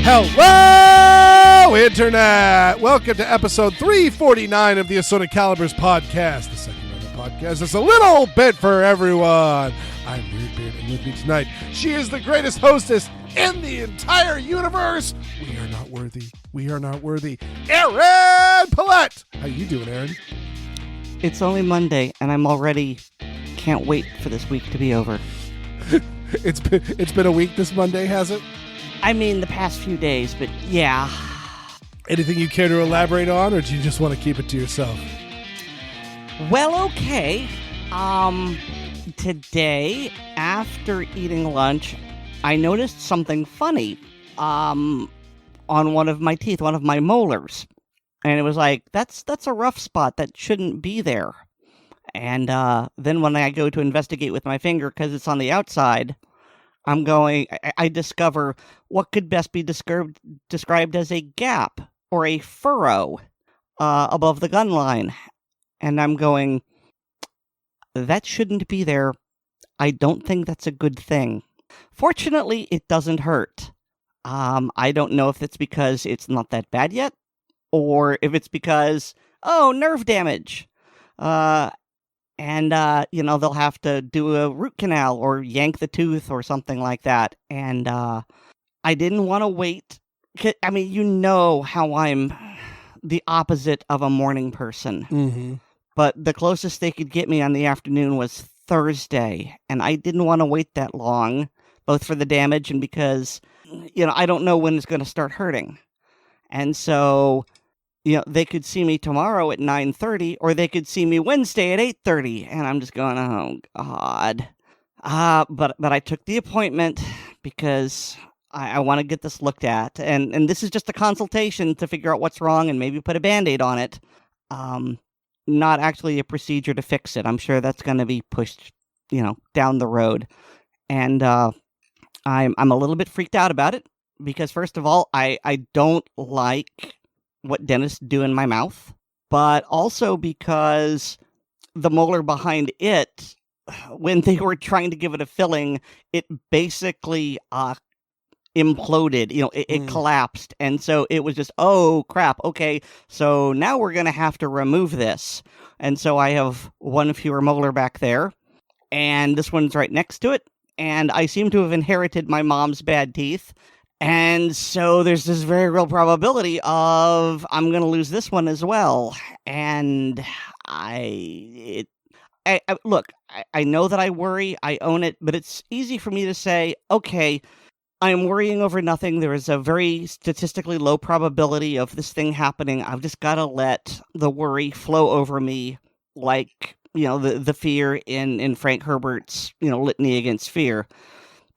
Hello, Internet! Welcome to episode 349 of the Assorted Calibers podcast. The second of the podcast is a little bit for everyone. I'm Weer'd, and with me tonight, she is the greatest hostess in the entire universe. We are not worthy. We are not worthy. Aaron Paulette! How you doing, Aaron? It's only Monday, and I'm already can't wait for this week to be over. It's been a week this Monday, has it? I mean, the past few days, but yeah. Anything you care to elaborate on, or do you just want to keep it to yourself? Well, okay. Today, after eating lunch, I noticed something funny, on one of my teeth, one of my molars. And it was like, that's a rough spot. That shouldn't be there. And, then when I go to investigate with my finger, because it's on the outside, I discover what could best be described as a gap or a furrow above the gun line. And I'm going, that shouldn't be there. I don't think that's a good thing. Fortunately, it doesn't hurt. I don't know if it's because it's not that bad yet, or if it's because, nerve damage. And, they'll have to do a root canal or yank the tooth or something like that. And I didn't want to wait. I mean, you know how I'm the opposite of a morning person. Mm-hmm. But the closest they could get me on the afternoon was Thursday. And I didn't want to wait that long, both for the damage and because, I don't know when it's going to start hurting. And so... they could see me tomorrow at 9:30, or they could see me Wednesday at 8:30, and I'm just going, oh, God. But I took the appointment because I want to get this looked at, and this is just a consultation to figure out what's wrong and maybe put a Band-Aid on it. Not actually a procedure to fix it. I'm sure that's going to be pushed, down the road. And I'm a little bit freaked out about it, because first of all, I don't like what dentists do in my mouth, but also because the molar behind it, when they were trying to give it a filling, it basically imploded, it collapsed. And so it was just, oh crap, okay, so now we're going to have to remove this. And so I have one fewer molar back there, and this one's right next to it, and I seem to have inherited my mom's bad teeth. And so there's this very real probability of I'm going to lose this one as well. And look, I know that I worry, I own it, but it's easy for me to say, okay, I'm worrying over nothing. There is a very statistically low probability of this thing happening. I've just got to let the worry flow over me like, the fear in Frank Herbert's, Litany Against Fear.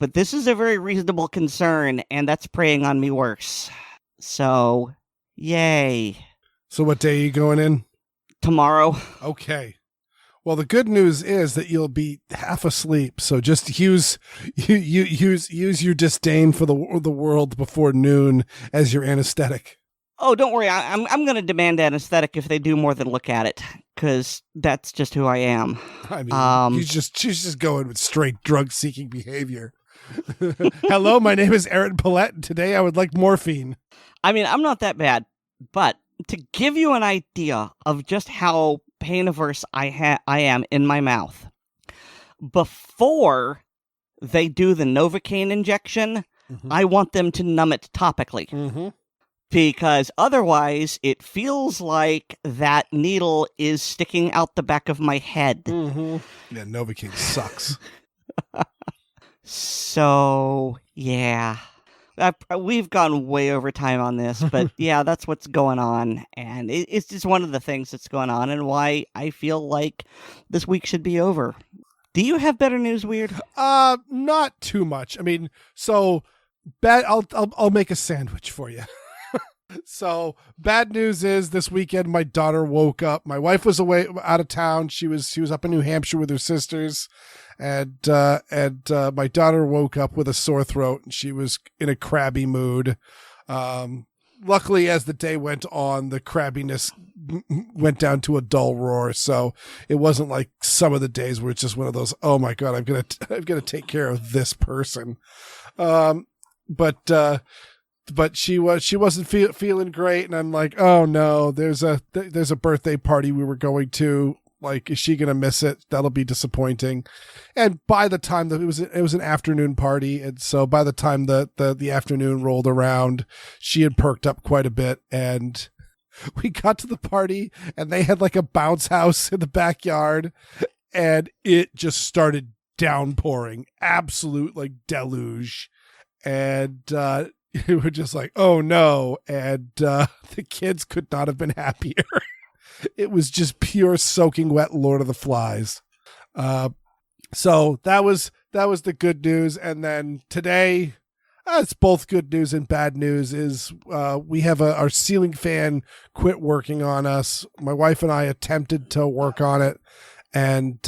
But this is a very reasonable concern, and that's preying on me worse. So, yay. So what day are you going in? Tomorrow. Okay. Well, the good news is that you'll be half asleep, so just use your disdain for the world before noon as your anesthetic. Oh, don't worry. I'm going to demand anesthetic if they do more than look at it, because that's just who I am. I mean, she's just going with straight drug-seeking behavior. Hello, my name is Aaron Paulette, and today I would like morphine. I mean, I'm not that bad, but to give you an idea of just how pain-averse I am in my mouth, before they do the Novocaine injection, I want them to numb it topically. Mm-hmm. Because otherwise, it feels like that needle is sticking out the back of my head. Mm-hmm. Yeah, Novocaine sucks. So, yeah. We've gone way over time on this, but yeah, that's what's going on. And it's just one of the things that's going on and why I feel like this week should be over. Do you have better news, Weer'd? Not too much. I mean, so bad. I'll make a sandwich for you. So bad news is this weekend my daughter woke up. My wife was away out of town. She was up in New Hampshire with her sisters, and my daughter woke up with a sore throat and she was in a crabby mood. Luckily, as the day went on, the crabbiness went down to a dull roar. So it wasn't like some of the days where it's just one of those, oh my God, I'm gonna take care of this person. But but she wasn't feeling great, and I'm like, oh no, there's a birthday party we were going to. Like, is she gonna miss it? That'll be disappointing. And by the time that it was an afternoon party, and so by the time the afternoon rolled around, she had perked up quite a bit, and we got to the party, and they had like a bounce house in the backyard, and it just started downpouring, absolute like deluge, and we were just like, oh no, and the kids could not have been happier. It was just pure soaking wet Lord of the Flies. So that was the good news. And then today, it's both good news and bad news. Is we have our ceiling fan quit working on us. My wife and I attempted to work on it, and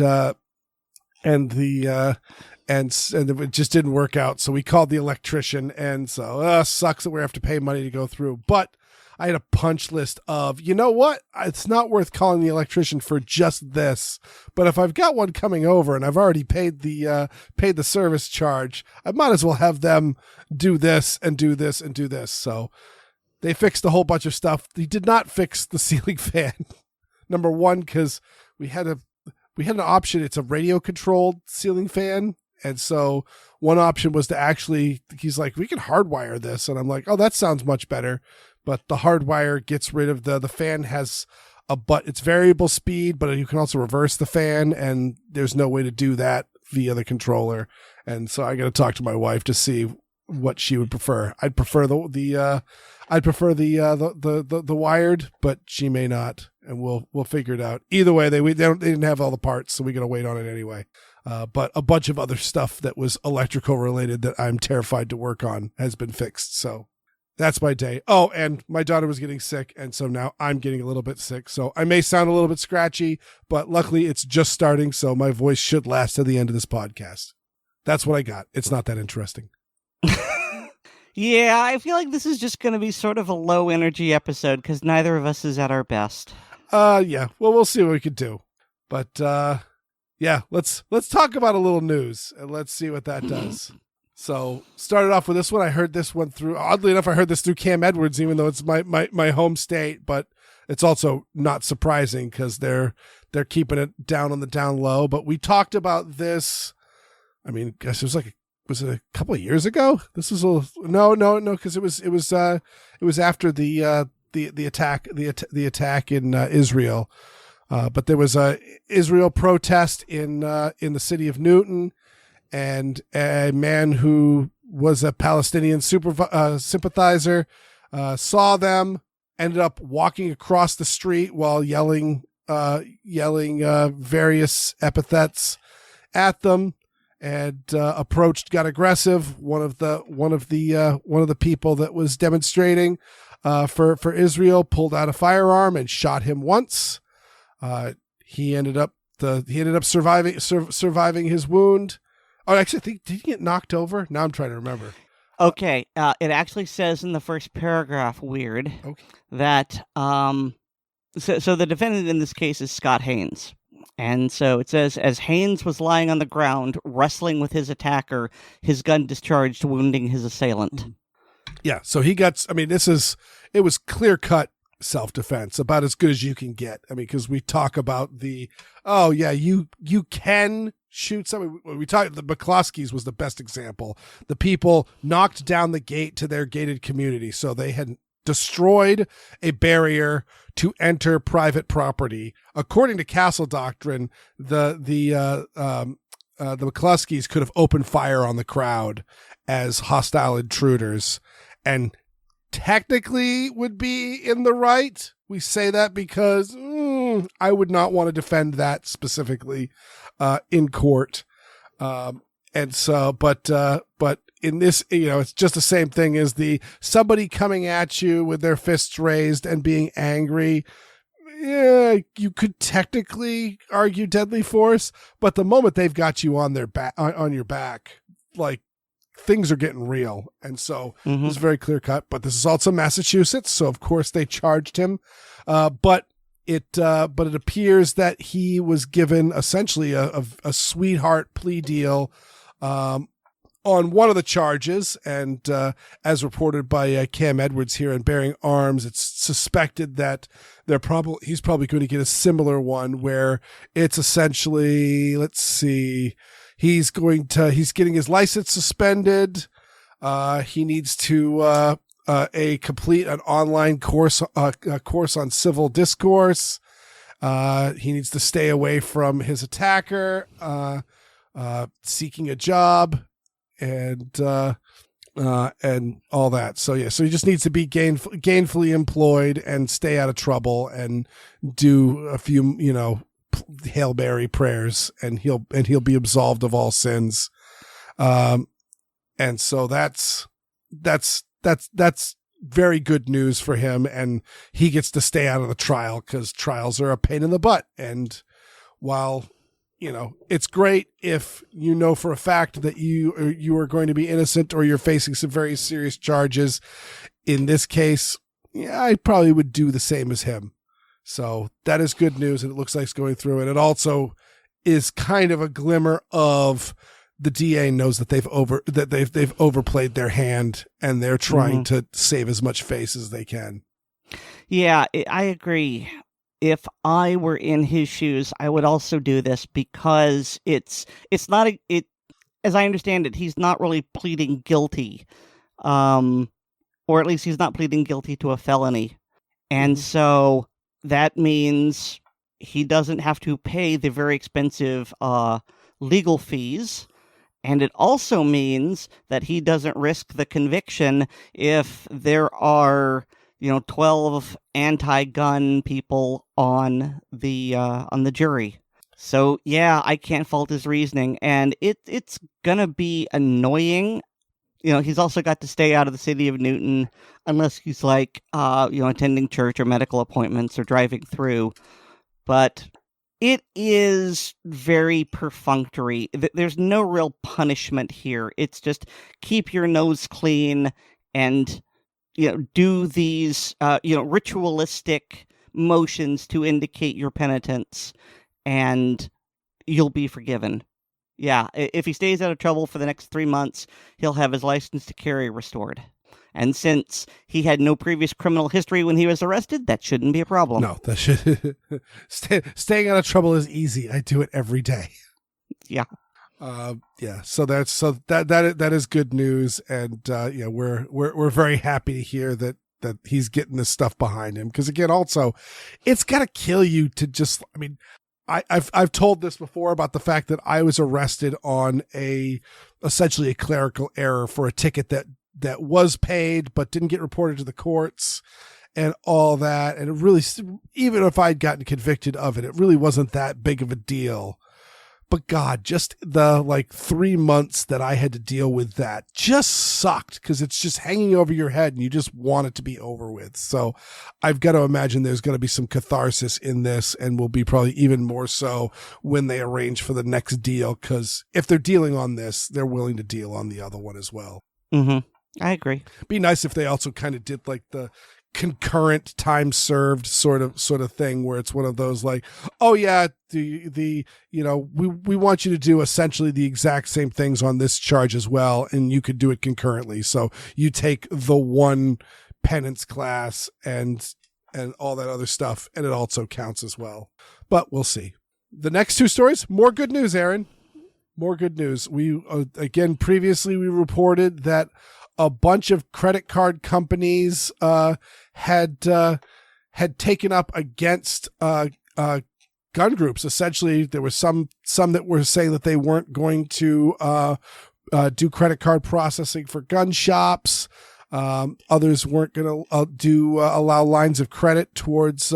it just didn't work out. So we called the electrician, and so sucks that we have to pay money to go through, but I had a punch list of, you know what? It's not worth calling the electrician for just this, but if I've got one coming over and I've already paid the service charge, I might as well have them do this and do this and do this. So they fixed a whole bunch of stuff. They did not fix the ceiling fan. Number one, because we had an option. It's a radio controlled ceiling fan. And so one option was to actually, he's like, we can hardwire this. And I'm like, oh, that sounds much better. But the hardwire gets rid of the fan has it's variable speed, but you can also reverse the fan, and there's no way to do that via the controller. And so I got to talk to my wife to see what she would prefer. I'd prefer the wired, but she may not, and we'll figure it out. Either way, they didn't have all the parts, so we got to wait on it anyway. But a bunch of other stuff that was electrical related that I'm terrified to work on has been fixed. So that's my day. Oh, and my daughter was getting sick, and so now I'm getting a little bit sick. So I may sound a little bit scratchy, but luckily it's just starting, so my voice should last to the end of this podcast. That's what I got. It's not that interesting. Yeah, I feel like this is just going to be sort of a low-energy episode because neither of us is at our best. Yeah. Well, we'll see what we can do. But, yeah, let's talk about a little news, and let's see what that does. So started off with this one. I heard this one through, oddly enough, I heard this through Cam Edwards, even though it's my home state, but it's also not surprising because they're keeping it down on the down low. But we talked about this. I mean, gosh, was it a couple of years ago? This was no, because it was after the attack in Israel. But there was a Israel protest in the city of Newton. And a man who was a Palestinian sympathizer saw them, ended up walking across the street while yelling various epithets at them, and approached, got aggressive. One of the people that was demonstrating for Israel pulled out a firearm and shot him once. He ended up surviving his wound. Oh, actually, did he get knocked over? Now I'm trying to remember. Okay, it actually says in the first paragraph, Weer'd, that so the defendant in this case is Scott Haynes. And so it says, as Haynes was lying on the ground, wrestling with his attacker, his gun discharged, wounding his assailant. Yeah, so it was clear-cut self-defense, about as good as you can get. I mean, because we talk about you can shoot somebody. We talked, the McCloskeys was the best example. The people knocked down the gate to their gated community, so they had destroyed a barrier to enter private property. According to castle doctrine, the McCloskeys could have opened fire on the crowd as hostile intruders, and technically would be in the right. We say that because I would not want to defend that specifically in court. And so, but in this, it's just the same thing as somebody coming at you with their fists raised and being angry. Yeah, you could technically argue deadly force, but the moment they've got you on their back, on your back, like, things are getting real. And so it's very clear cut, but this is also Massachusetts. So of course they charged him. But it appears that he was given essentially a sweetheart plea deal, on one of the charges, and as reported by Cam Edwards here in Bearing Arms, it's suspected that he's probably going to get a similar one where it's essentially, let's see, he's getting his license suspended. He needs to complete an online course on civil discourse. He needs to stay away from his attacker, seeking a job, and all that. So he just needs to be gainfully employed and stay out of trouble and do a few, Hail Mary prayers, and he'll be absolved of all sins. And so that's very good news for him, and he gets to stay out of the trial because trials are a pain in the butt. And while it's great if you know for a fact that you are going to be innocent or you're facing some very serious charges, in this case, I probably would do the same as him. So that is good news, and it looks like it's going through. And it also is kind of a glimmer of the DA knows that they've overplayed their hand, and they're trying to save as much face as they can. Yeah, I agree. If I were in his shoes, I would also do this, because it's not as I understand it, he's not really pleading guilty, or at least he's not pleading guilty to a felony, and so that means he doesn't have to pay the very expensive legal fees. And it also means that he doesn't risk the conviction if there are, 12 anti-gun people on the jury. So yeah, I can't fault his reasoning, and it's gonna be annoying. He's also got to stay out of the city of Newton unless he's attending church or medical appointments or driving through. But it is very perfunctory. There's no real punishment here. It's just keep your nose clean and, do these, ritualistic motions to indicate your penitence, and you'll be forgiven. Yeah, if he stays out of trouble for the next 3 months, he'll have his license to carry restored. And since he had no previous criminal history when he was arrested, that shouldn't be a problem. No, that should staying out of trouble is easy. I do it every day. Yeah. So that is good news, and we're very happy to hear that he's getting this stuff behind him, because again, also, it's got to kill you to just. I mean, I've told this before about the fact that I was arrested on essentially a clerical error for a ticket that was paid but didn't get reported to the courts and all that. And it really, even if I'd gotten convicted of it, it really wasn't that big of a deal. But God, just the 3 months that I had to deal with that just sucked, because it's just hanging over your head and you just want it to be over with. So I've got to imagine there's going to be some catharsis in this, and will be probably even more so when they arrange for the next deal, because if they're dealing on this, they're willing to deal on the other one as well. Mm-hmm. I agree. Be nice if they also kind of did the concurrent time served sort of thing, where it's one of those oh yeah, we want you to do essentially the exact same things on this charge as well, and you could do it concurrently. So you take the one penance class and all that other stuff, and it also counts as well. But we'll see. The next two stories, more good news, Aaron. More good news. We again previously we reported that a bunch of credit card companies had taken up against gun groups. Essentially, there were some that were saying that they weren't going to do credit card processing for gun shops. Others weren't going to allow lines of credit towards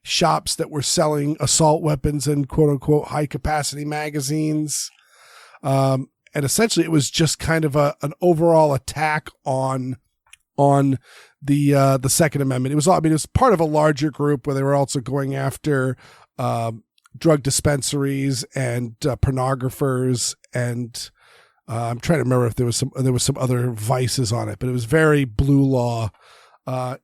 shops that were selling assault weapons and quote unquote high capacity magazines. And essentially, it was just kind of an overall attack on the Second Amendment. It was part of a larger group where they were also going after drug dispensaries and pornographers, and I'm trying to remember if there was some other vices on it, but it was very blue law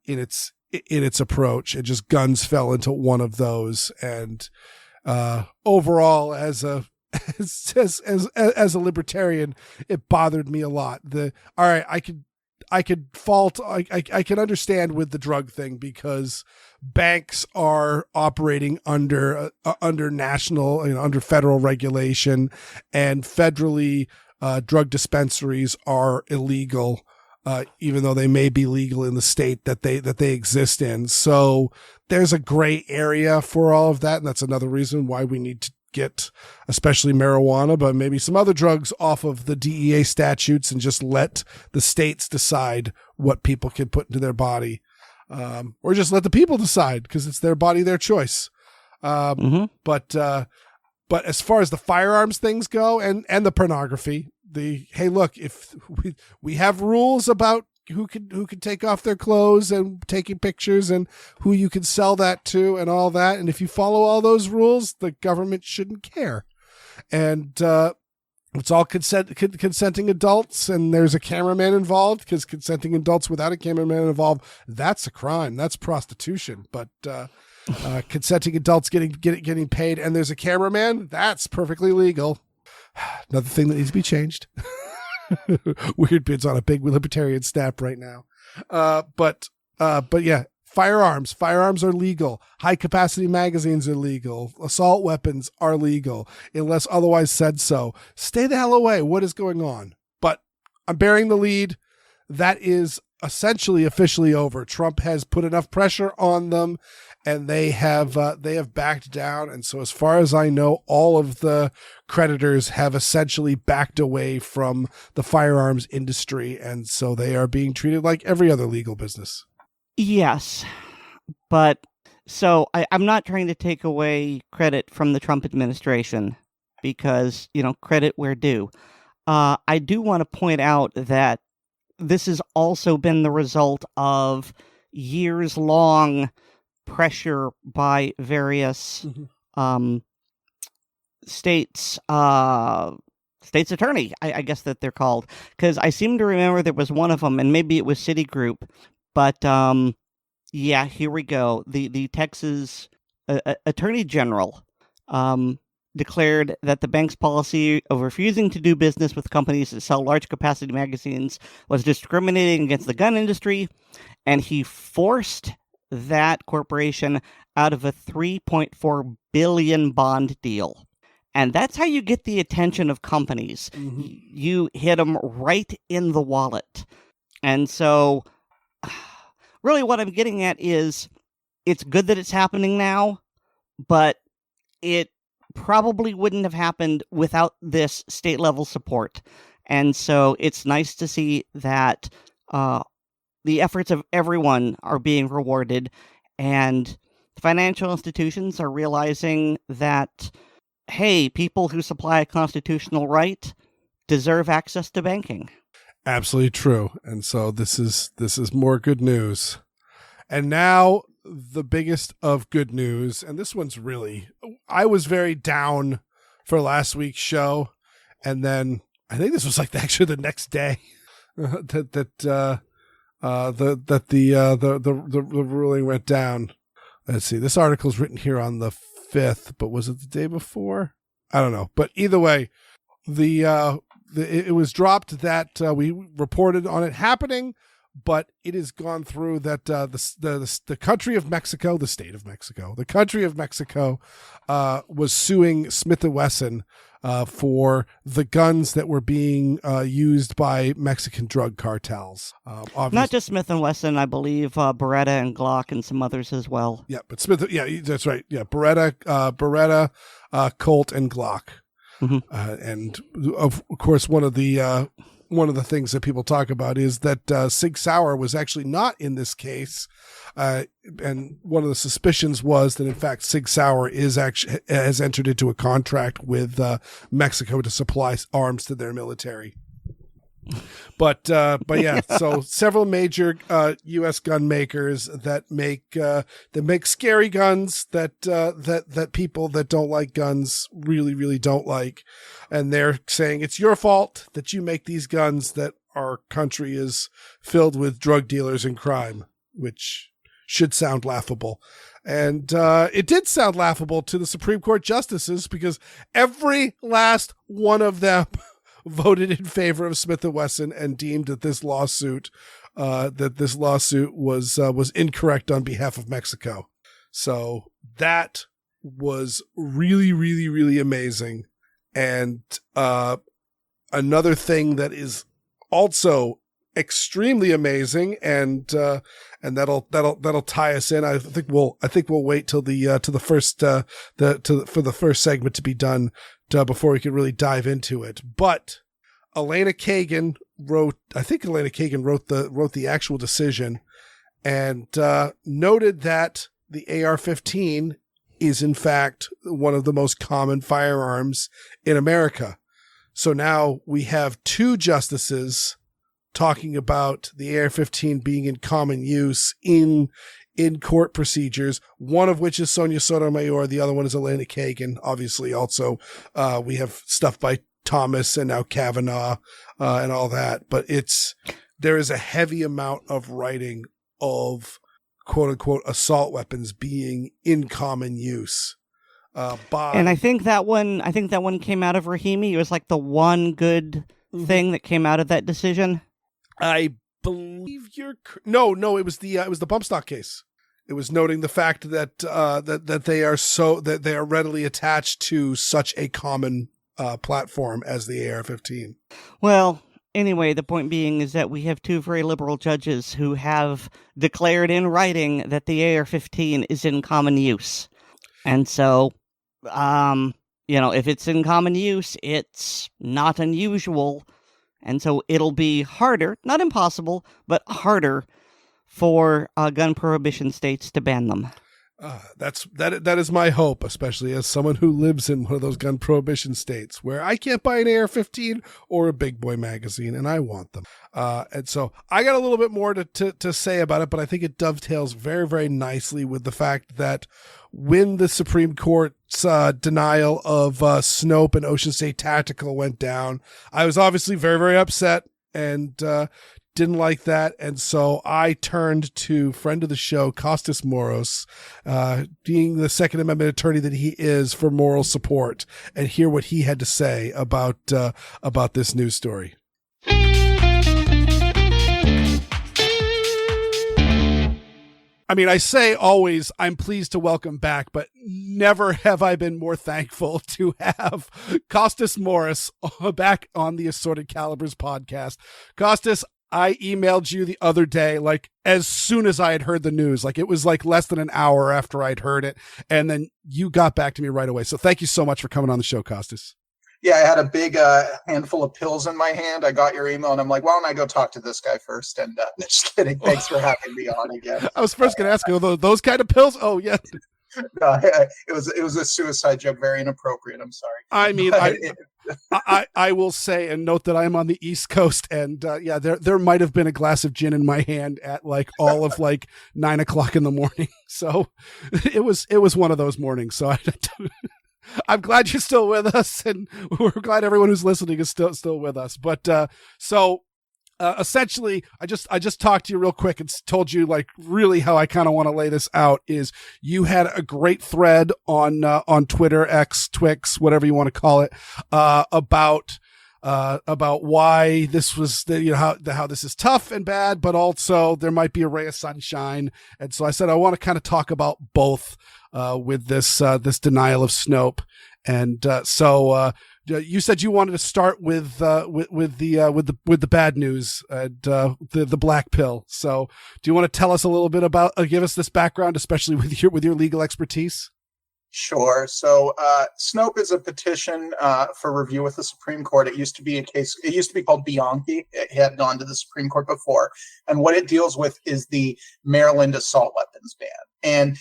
in its approach. And just guns fell into one of those. And overall, as as a libertarian, it bothered me a lot. All right, I could fault, I can understand with the drug thing because banks are operating under national, under federal regulation, and federally drug dispensaries are illegal, even though they may be legal in the state that they exist in. So there's a gray area for all of that, and that's another reason why we need to get especially marijuana, but maybe some other drugs off of the DEA statutes and just let the states decide what people can put into their body, or just let the people decide because it's their body, their choice. But as far as the firearms things go and the pornography, hey, look, if we have rules about who can take off their clothes and taking pictures and who you can sell that to and all that. And if you follow all those rules, the government shouldn't care. And it's all consenting adults, and there's a cameraman involved because consenting adults without a cameraman involved, that's a crime. That's prostitution. But consenting adults getting paid and there's a cameraman, that's perfectly legal. Another thing that needs to be changed. Weer'd on a big libertarian snap right now. But yeah, firearms are legal. High capacity magazines are legal. Assault weapons are legal unless otherwise said so. Stay the hell away. What is going on? But I'm bearing the lead. That is essentially officially over. Trump has put enough pressure on them, and they have backed down. And so as far as I know, all of the creditors have essentially backed away from the firearms industry. And so they are being treated like every other legal business. Yes. But so I'm not trying to take away credit from the Trump administration because, credit where due. I do want to point out that this has also been the result of years-long pressure by various states' attorney, I guess that they're called. Because I seem to remember there was one of them, and maybe it was Citigroup. But, yeah, here we go. The Texas Attorney General declared that the bank's policy of refusing to do business with companies that sell large capacity magazines was discriminating against the gun industry, and he forced that corporation out of a $3.4 billion bond deal. And that's how you get the attention of companies. You hit them right in the wallet. And so really what I'm getting at is it's good that it's happening now, but it probably wouldn't have happened without this state level support. And so it's nice to see that the efforts of everyone are being rewarded, and financial institutions are realizing that, hey, people who supply a constitutional right deserve access to banking. Absolutely true. And so this is more good news. And now the biggest of good news, and this one's really, I was very down for last week's show, and then I think this was like actually the next day that the ruling went down. Let's see, this article is written here on the 5th, but was it the day before? I don't know. But either way, it was dropped that we reported on it happening, but it has gone through that the country of Mexico, the state of Mexico, the country of Mexico was suing Smith & Wesson for the guns that were being used by Mexican drug cartels. Not just Smith & Wesson, I believe Beretta and Glock and some others as well. Yeah, but Smith, yeah, that's right. Yeah, Beretta, Colt, and Glock. And of course, one of the things that people talk about is that Sig Sauer was actually not in this case, and one of the suspicions was that in fact Sig Sauer has entered into a contract with Mexico to supply arms to their military. But yeah, so several major U.S. gun makers that make scary guns that people that don't like guns really don't like, and they're saying it's your fault that you make these guns that our country is filled with drug dealers and crime, which should sound laughable. And it did sound laughable to the Supreme Court justices because every last one of them voted in favor of Smith & Wesson and deemed that this lawsuit was incorrect on behalf of Mexico. So that was really, really, really amazing. And another thing that is also extremely amazing, and that'll tie us in. I think we'll wait till the first segment to be done before we can really dive into it. But Elena Kagan wrote the actual decision and noted that the AR-15 is in fact one of the most common firearms in America. So now we have two justices talking about the AR-15 being in common use in court procedures, one of which is Sonia Sotomayor, the other one is Elena Kagan. Obviously, also we have stuff by Thomas and now Kavanaugh and all that. But there is a heavy amount of writing of quote unquote assault weapons being in common use. And I think that one came out of Rahimi. It was like the one good thing that came out of that decision. I believe no. It was the bump stock case. It was noting the fact that that they are readily attached to such a common platform as the AR-15. Well, anyway, the point being is that we have two very liberal judges who have declared in writing that the AR-15 is in common use, and so, if it's in common use, it's not unusual. And so it'll be harder, not impossible, but harder for gun prohibition states to ban them. That is my hope, especially as someone who lives in one of those gun prohibition states where I can't buy an AR-15 or a Big Boy magazine, and I want them. And so I got a little bit more to say about it, but I think it dovetails very, very nicely with the fact that when the Supreme Court's denial of Snope and Ocean State Tactical went down, I was obviously very, very upset and didn't like that. And so I turned to friend of the show, Kostas Moros, being the Second Amendment attorney that he is, for moral support, and hear what he had to say about this news story. I mean, I say always, I'm pleased to welcome back, but never have I been more thankful to have Kostas Moros back on the Assorted Calibers podcast. Kostas, I emailed you the other day, like as soon as I had heard the news, like it was like less than an hour after I'd heard it. And then you got back to me right away. So thank you so much for coming on the show, Kostas. Yeah, I had a big handful of pills in my hand. I got your email and I'm like, why don't I go talk to this guy first? And just kidding. Thanks for having me on again. I was first going to ask you, those kind of pills? Oh, yeah. No, it was a suicide joke. Very inappropriate. I'm sorry. I mean, I will say and note that I'm on the East Coast, and there might have been a glass of gin in my hand at like all of like 9 o'clock in the morning. So it was one of those mornings. So I'm glad you're still with us, and we're glad everyone who's listening is still with us. But essentially, I just talked to you real quick and told you like really how I kind of want to lay this out is you had a great thread on Twitter, X, Twix, whatever you want to call it, about why this was how this is tough and bad, but also there might be a ray of sunshine. And so I said I want to kind of talk about both with this denial of Snope. And so you said you wanted to start with the bad news and the black pill. So do you want to tell us a little bit about give us this background, especially with your legal expertise? Sure. So Snope is a petition for review with the Supreme Court. It used to be called Bianchi. It had gone to the Supreme Court before. And what it deals with is the Maryland assault weapons ban. And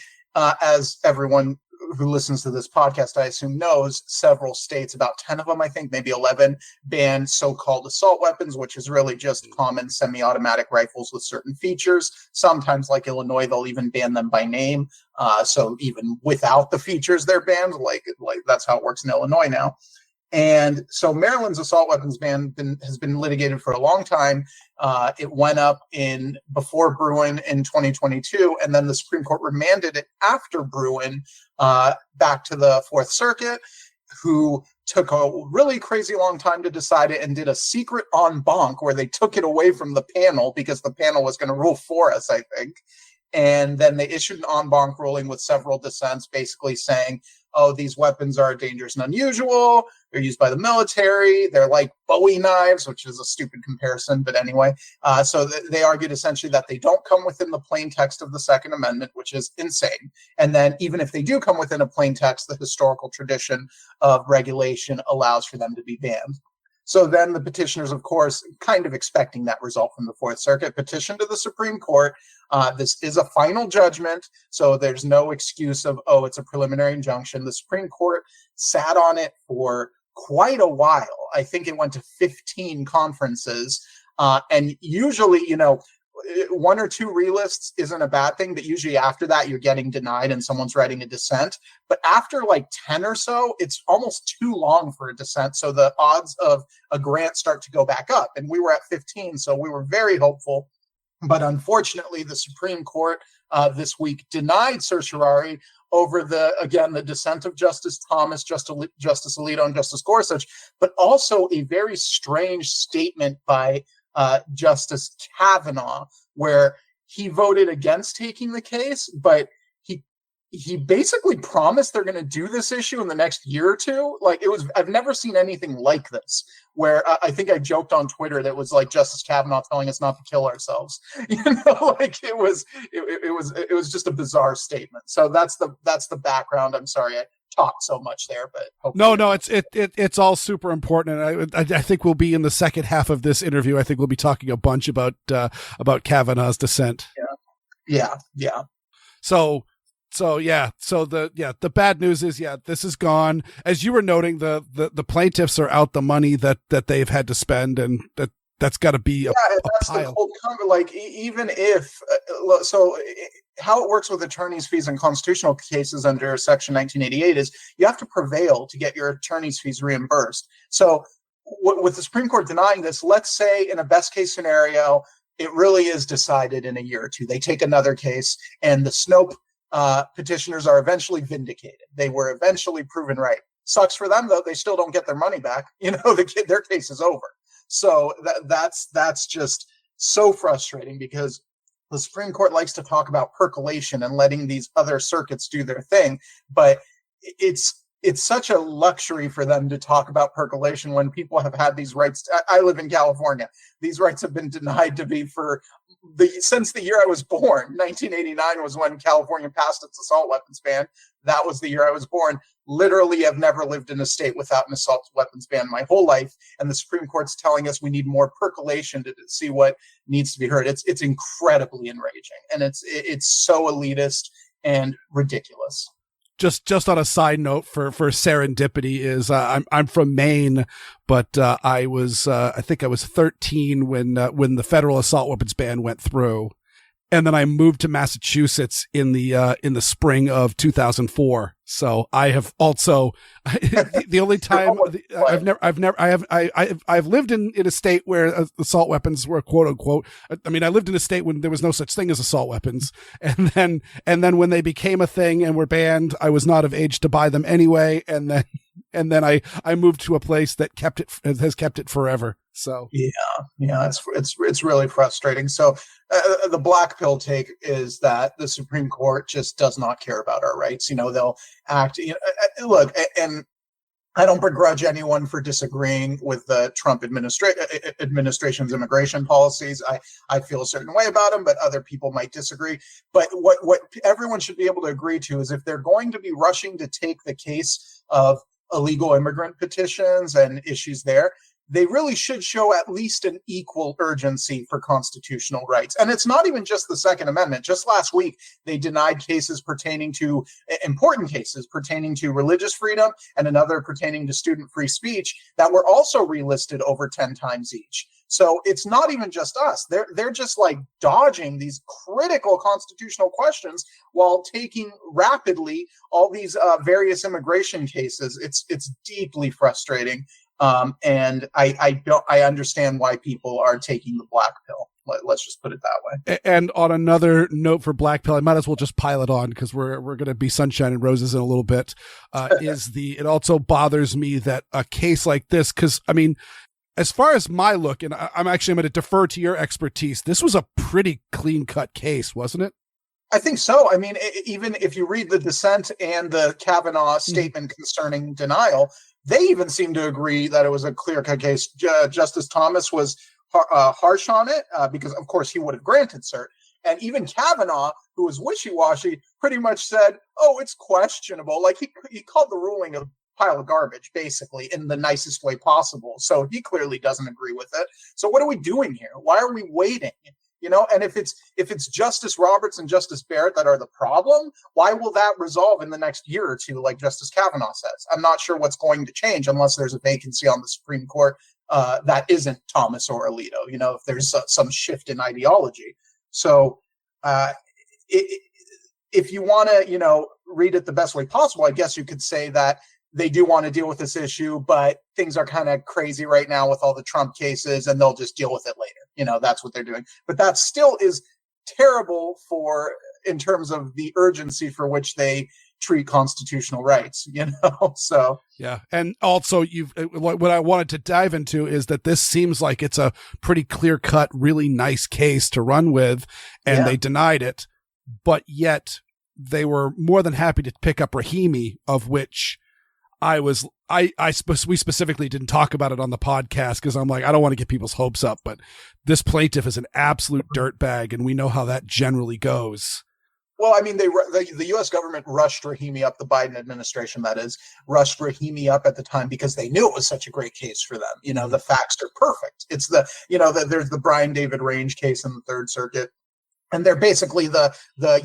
as everyone who listens to this podcast, I assume, knows, several states, about 10 of them, I think, maybe 11, ban so-called assault weapons, which is really just common semi-automatic rifles with certain features. Sometimes, like Illinois, they'll even ban them by name. So even without the features, they're banned. Like that's how it works in Illinois now. And so Maryland's assault weapons ban has been litigated for a long time. It went up before Bruin in 2022, and then the Supreme Court remanded it after Bruin back to the Fourth Circuit, who took a really crazy long time to decide it and did a secret en banc where they took it away from the panel because the panel was going to rule for us, I think. And then they issued an en banc ruling with several dissents basically saying, oh, these weapons are dangerous and unusual. They're used by the military. They're like Bowie knives, which is a stupid comparison, but anyway. So they argued essentially that they don't come within the plain text of the Second Amendment, which is insane. And then even if they do come within a plain text, the historical tradition of regulation allows for them to be banned. So then the petitioners, of course, kind of expecting that result from the Fourth Circuit, petitioned to the Supreme Court. This is a final judgment, so there's no excuse of, oh, it's a preliminary injunction. The Supreme Court sat on it for quite a while. I think it went to 15 conferences. And usually, one or two relists isn't a bad thing, but usually after that, you're getting denied and someone's writing a dissent. But after like 10 or so, it's almost too long for a dissent. So the odds of a grant start to go back up. And we were at 15, so we were very hopeful. But unfortunately, the Supreme Court this week denied certiorari over the dissent of Justice Thomas, Justice Alito, and Justice Gorsuch, but also a very strange statement by Justice Kavanaugh, where he voted against taking the case, but he basically promised they're going to do this issue in the next year or two. Like I've never seen anything like this, where I think I joked on Twitter that it was like Justice Kavanaugh telling us not to kill ourselves. It was just a bizarre statement. So that's the background. I'm sorry I talked so much there, but no, it's all super important, and I think we'll be in the second half of this interview. I think we'll be talking a bunch about Kavanaugh's dissent. Yeah. So the bad news is, this is gone. As you were noting, the plaintiffs are out the money that they've had to spend, and that's got to be a pile. The whole comment. Even if how it works with attorney's fees in constitutional cases under Section 1988 is you have to prevail to get your attorney's fees reimbursed. So with the Supreme Court denying this, let's say in a best case scenario, it really is decided in a year or two. They take another case, and the Snope petitioners are eventually vindicated. They were eventually proven right. Sucks for them, though. They still don't get their money back. Their case is over. So that's just so frustrating, because the Supreme Court likes to talk about percolation and letting these other circuits do their thing, but it's such a luxury for them to talk about percolation when people have had these rights. I live in California. These rights have been denied to me since the year I was born. 1989 was when California passed its assault weapons ban. That was the year I was born. Literally, I've never lived in a state without an assault weapons ban my whole life. And the Supreme Court's telling us we need more percolation to see what needs to be heard. It's incredibly enraging. And it's so elitist and ridiculous. Just on a side note for serendipity is I'm from Maine, but I think I was 13 when the federal assault weapons ban went through, and then I moved to Massachusetts in the spring of 2004. So I have also the only time I've lived in a state where assault weapons were quote unquote. I mean, I lived in a state when there was no such thing as assault weapons, and then when they became a thing and were banned, I was not of age to buy them anyway, and then I moved to a place that has kept it forever. So yeah, it's really frustrating. So the black pill take is that the Supreme Court just does not care about our rights. They'll act. Look, and I don't begrudge anyone for disagreeing with the Trump administration's immigration policies. I feel a certain way about them, but other people might disagree. But what everyone should be able to agree to is if they're going to be rushing to take the case of illegal immigrant petitions and issues there, they really should show at least an equal urgency for constitutional rights. And it's not even just the Second Amendment. Just last week, they denied important cases pertaining to religious freedom and another pertaining to student free speech that were also relisted over 10 times each. So it's not even just us. They're just like dodging these critical constitutional questions while taking rapidly all these various immigration cases. It's deeply frustrating. And I understand why people are taking the black pill. Let's just put it that way. And on another note for black pill, I might as well just pile it on because we're going to be sunshine and roses in a little bit. It also bothers me that a case like this, because I mean, as far as my look, and I'm going to defer to your expertise. This was a pretty clean cut case, wasn't it? I think so. I mean, even if you read the dissent and the Kavanaugh statement concerning denial, they even seem to agree that it was a clear-cut case. Justice Thomas was harsh on it because, of course, he would have granted cert. And even Kavanaugh, who was wishy-washy, pretty much said, oh, it's questionable. Like, he called the ruling a pile of garbage, basically, in the nicest way possible. So he clearly doesn't agree with it. So what are we doing here? Why are we waiting? You know, and if it's Justice Roberts and Justice Barrett that are the problem, why will that resolve in the next year or two, like Justice Kavanaugh says? I'm not sure what's going to change unless there's a vacancy on the Supreme Court that isn't Thomas or Alito, you know, if there's some shift in ideology. So if you want to, you know, read it the best way possible, I guess you could say that they do want to deal with this issue, but things are kind of crazy right now with all the Trump cases, and they'll just deal with it later. You know, that's what they're doing. But that still is terrible in terms of the urgency for which they treat constitutional rights, you know? So. Yeah. And also what I wanted to dive into is that this seems like it's a pretty clear cut, really nice case to run with, and they denied it, but yet they were more than happy to pick up Rahimi, of which we specifically didn't talk about it on the podcast because I'm like, I don't want to get people's hopes up, but this plaintiff is an absolute dirtbag, and we know how that generally goes. Well, I mean, the U.S. government rushed Rahimi up, the Biden administration, that is, rushed Rahimi up at the time because they knew it was such a great case for them. You know, the facts are perfect. It's there's the Brian David Range case in the Third Circuit. And they're basically the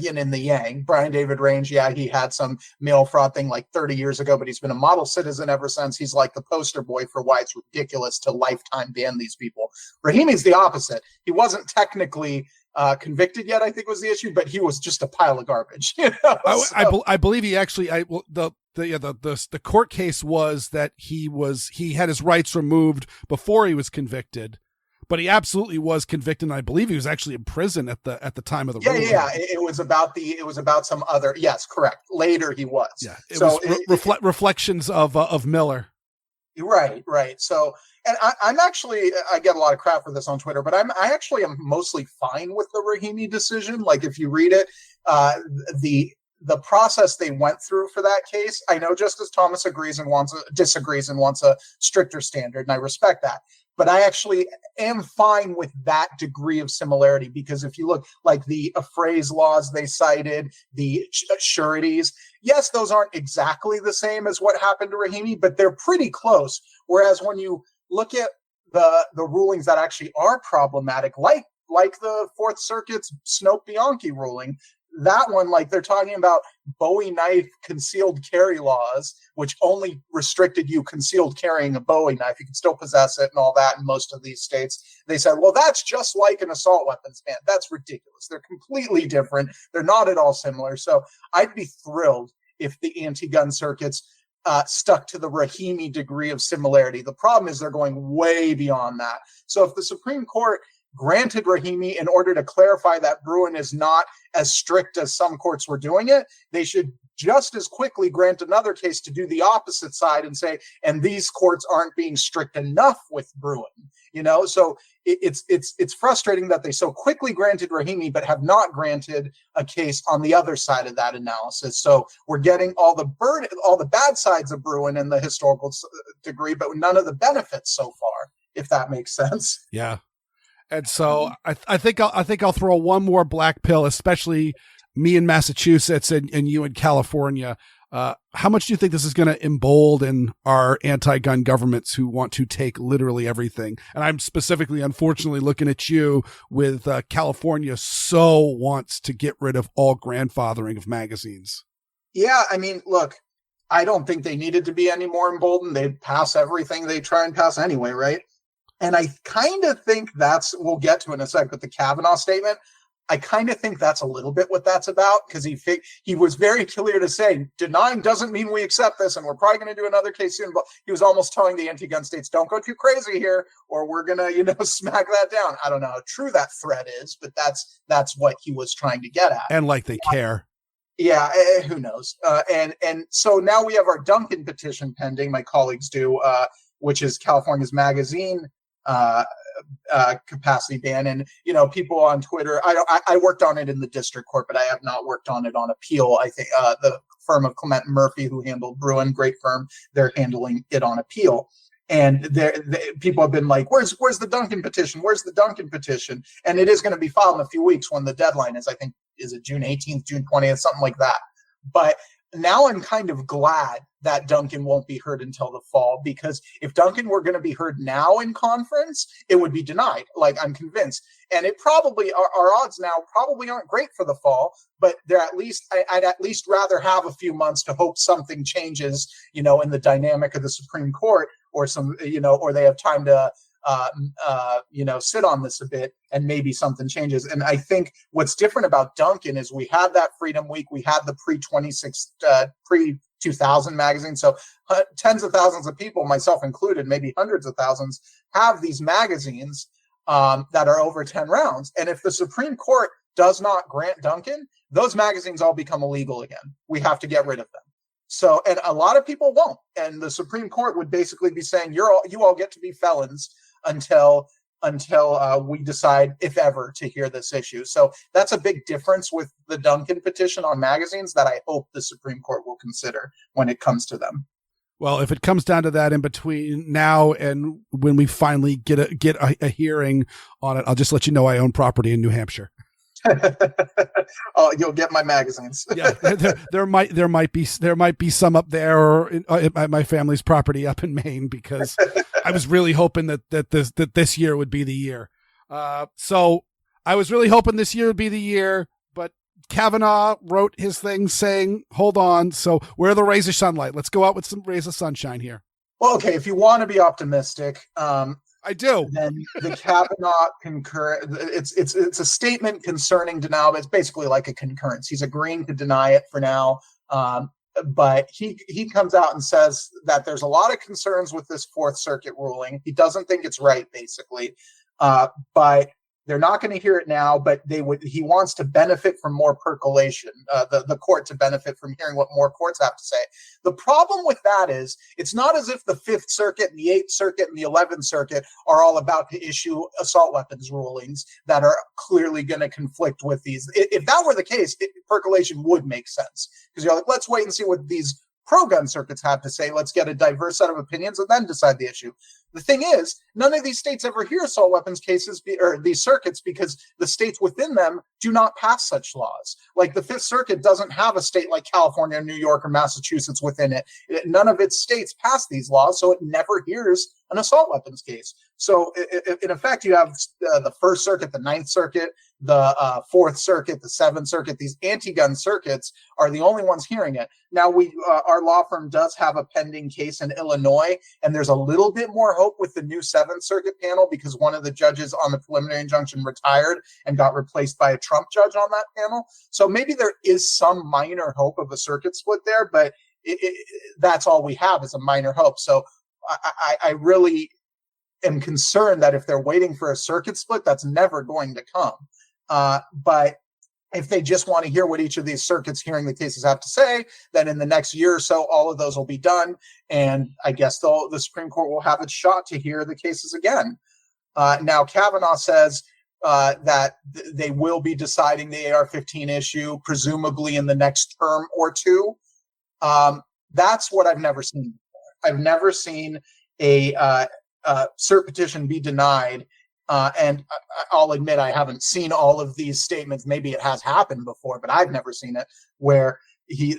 yin and the yang. Brian David Range, he had some mail fraud thing like 30 years ago, but he's been a model citizen ever since. He's like the poster boy for why it's ridiculous to lifetime ban these people. Rahimi's the opposite. He wasn't technically convicted yet, I think was the issue, but he was just a pile of garbage. You know? I believe he actually. The court case was that he had his rights removed before he was convicted. But he absolutely was convicted, and I believe he was actually in prison at the time of the ruling. Yeah. It was about some other. Yes, correct. Later he was. Yeah. It was reflections of Miller. Right. So, and I'm actually, I get a lot of crap for this on Twitter, but I actually am mostly fine with the Rahimi decision. Like if you read it, the process they went through for that case, I know Justice Thomas disagrees and wants a stricter standard, and I respect that. But I actually am fine with that degree of similarity because if you look like the appraise laws they cited, the sureties, yes, those aren't exactly the same as what happened to Rahimi, but they're pretty close. Whereas when you look at the rulings that actually are problematic, like the Fourth Circuit's Snope Bianchi ruling, that one, like they're talking about Bowie knife concealed carry laws, which only restricted you concealed carrying a Bowie knife. You can still possess it and all that in most of these states. They said, well, that's just like an assault weapons ban. That's ridiculous. They're completely different. They're not at all similar. So I'd be thrilled if the anti-gun circuits stuck to the Rahimi degree of similarity. The problem is they're going way beyond that. So if the Supreme Court granted Rahimi in order to clarify that Bruen is not as strict as some courts were doing it, they should just as quickly grant another case to do the opposite side and say, and these courts aren't being strict enough with Bruen. You know, so it's frustrating that they so quickly granted Rahimi but have not granted a case on the other side of that analysis. So we're getting all the bad sides of Bruen in the historical degree, but none of the benefits so far, if that makes sense. Yeah. And so I think I'll throw one more black pill, especially me in Massachusetts and you in California. How much do you think this is going to embolden our anti-gun governments who want to take literally everything? And I'm specifically, unfortunately, looking at you with California so wants to get rid of all grandfathering of magazines. Yeah, I mean, look, I don't think they needed to be any more emboldened. They'd pass everything they try and pass anyway, right? And I kind of think we'll get to in a sec, but the Kavanaugh statement, I kind of think that's a little bit what that's about, because he was very clear to say, denying doesn't mean we accept this, and we're probably going to do another case soon. But he was almost telling the anti-gun states, don't go too crazy here, or we're going to, smack that down. I don't know how true that threat is, but that's what he was trying to get at. And like they care. Yeah, who knows? And so now we have our Duncan petition pending, my colleagues do, which is California's magazine capacity ban. And people on Twitter, I worked on it in the district court, but I have not worked on it on appeal. I think the firm of Clement Murphy, who handled Bruin, great firm, they're handling it on appeal. And people have been like, where's the Duncan petition? Where's the Duncan petition? And it is going to be filed in a few weeks when the deadline is, I think, is it June 18th, June 20th, something like that. But now I'm kind of glad that Duncan won't be heard until the fall, because if Duncan were going to be heard now in conference, it would be denied. Like, I'm convinced. And it probably, our odds now probably aren't great for the fall, but I'd at least rather have a few months to hope something changes, in the dynamic of the Supreme Court, or or they have time to, sit on this a bit and maybe something changes. And I think what's different about Duncan is we had that Freedom Week, we had the pre-2000 magazine. So tens of thousands of people, myself included, maybe hundreds of thousands, have these magazines that are over 10 rounds. And if the Supreme Court does not grant Duncan, those magazines all become illegal again. We have to get rid of them. So, and a lot of people won't. And the Supreme Court would basically be saying, you all get to be felons until we decide, if ever, to hear this issue. So that's a big difference with the Duncan petition on magazines that I hope the Supreme Court will consider when it comes to them. Well, if it comes down to that in between now and when we finally get a hearing on it, I'll just let you know I own property in New Hampshire. Oh, you'll get my magazines. Yeah, there might be some up there, or at my family's property up in Maine, because I was really hoping that this year would be the year. So I was really hoping this year would be the year, but Kavanaugh wrote his thing saying, "Hold on." So where are the rays of sunlight? Let's go out with some rays of sunshine here. Well, okay, if you want to be optimistic, I do. Then the Kavanaugh it's a statement concerning denial. It's basically like a concurrence. He's agreeing to deny it for now. But he comes out and says that there's a lot of concerns with this Fourth Circuit ruling. He doesn't think it's right, basically. But they're not going to hear it now, but he wants to benefit from more percolation, the court to benefit from hearing what more courts have to say. The problem with that is it's not as if the Fifth Circuit and the Eighth Circuit and the 11th Circuit are all about to issue assault weapons rulings that are clearly going to conflict with these. If that were the case, percolation would make sense, because you're like, let's wait and see what these pro-gun circuits have to say. Let's get a diverse set of opinions and then decide the issue. The thing is, none of these states ever hear assault weapons cases or these circuits, because the states within them do not pass such laws. Like the Fifth Circuit doesn't have a state like California, New York, or Massachusetts within it. None of its states pass these laws, so it never hears an assault weapons case. So in effect, you have the First Circuit, the Ninth Circuit, the Fourth Circuit, the Seventh Circuit. These anti-gun circuits are the only ones hearing it. Now, our law firm does have a pending case in Illinois, and there's a little bit more hope with the new Seventh Circuit panel, because one of the judges on the preliminary injunction retired and got replaced by a Trump judge on that panel. So maybe there is some minor hope of a circuit split there, but that's all we have is a minor hope. So I really am concerned that if they're waiting for a circuit split, that's never going to come. But if they just want to hear what each of these circuits hearing the cases have to say, then in the next year or so, all of those will be done. And I guess the Supreme Court will have its shot to hear the cases again. Now, Kavanaugh says that they will be deciding the AR-15 issue, presumably in the next term or two. That's what I've never seen before. I've never seen a cert petition be denied. And I'll admit I haven't seen all of these statements. Maybe it has happened before, but I've never seen it where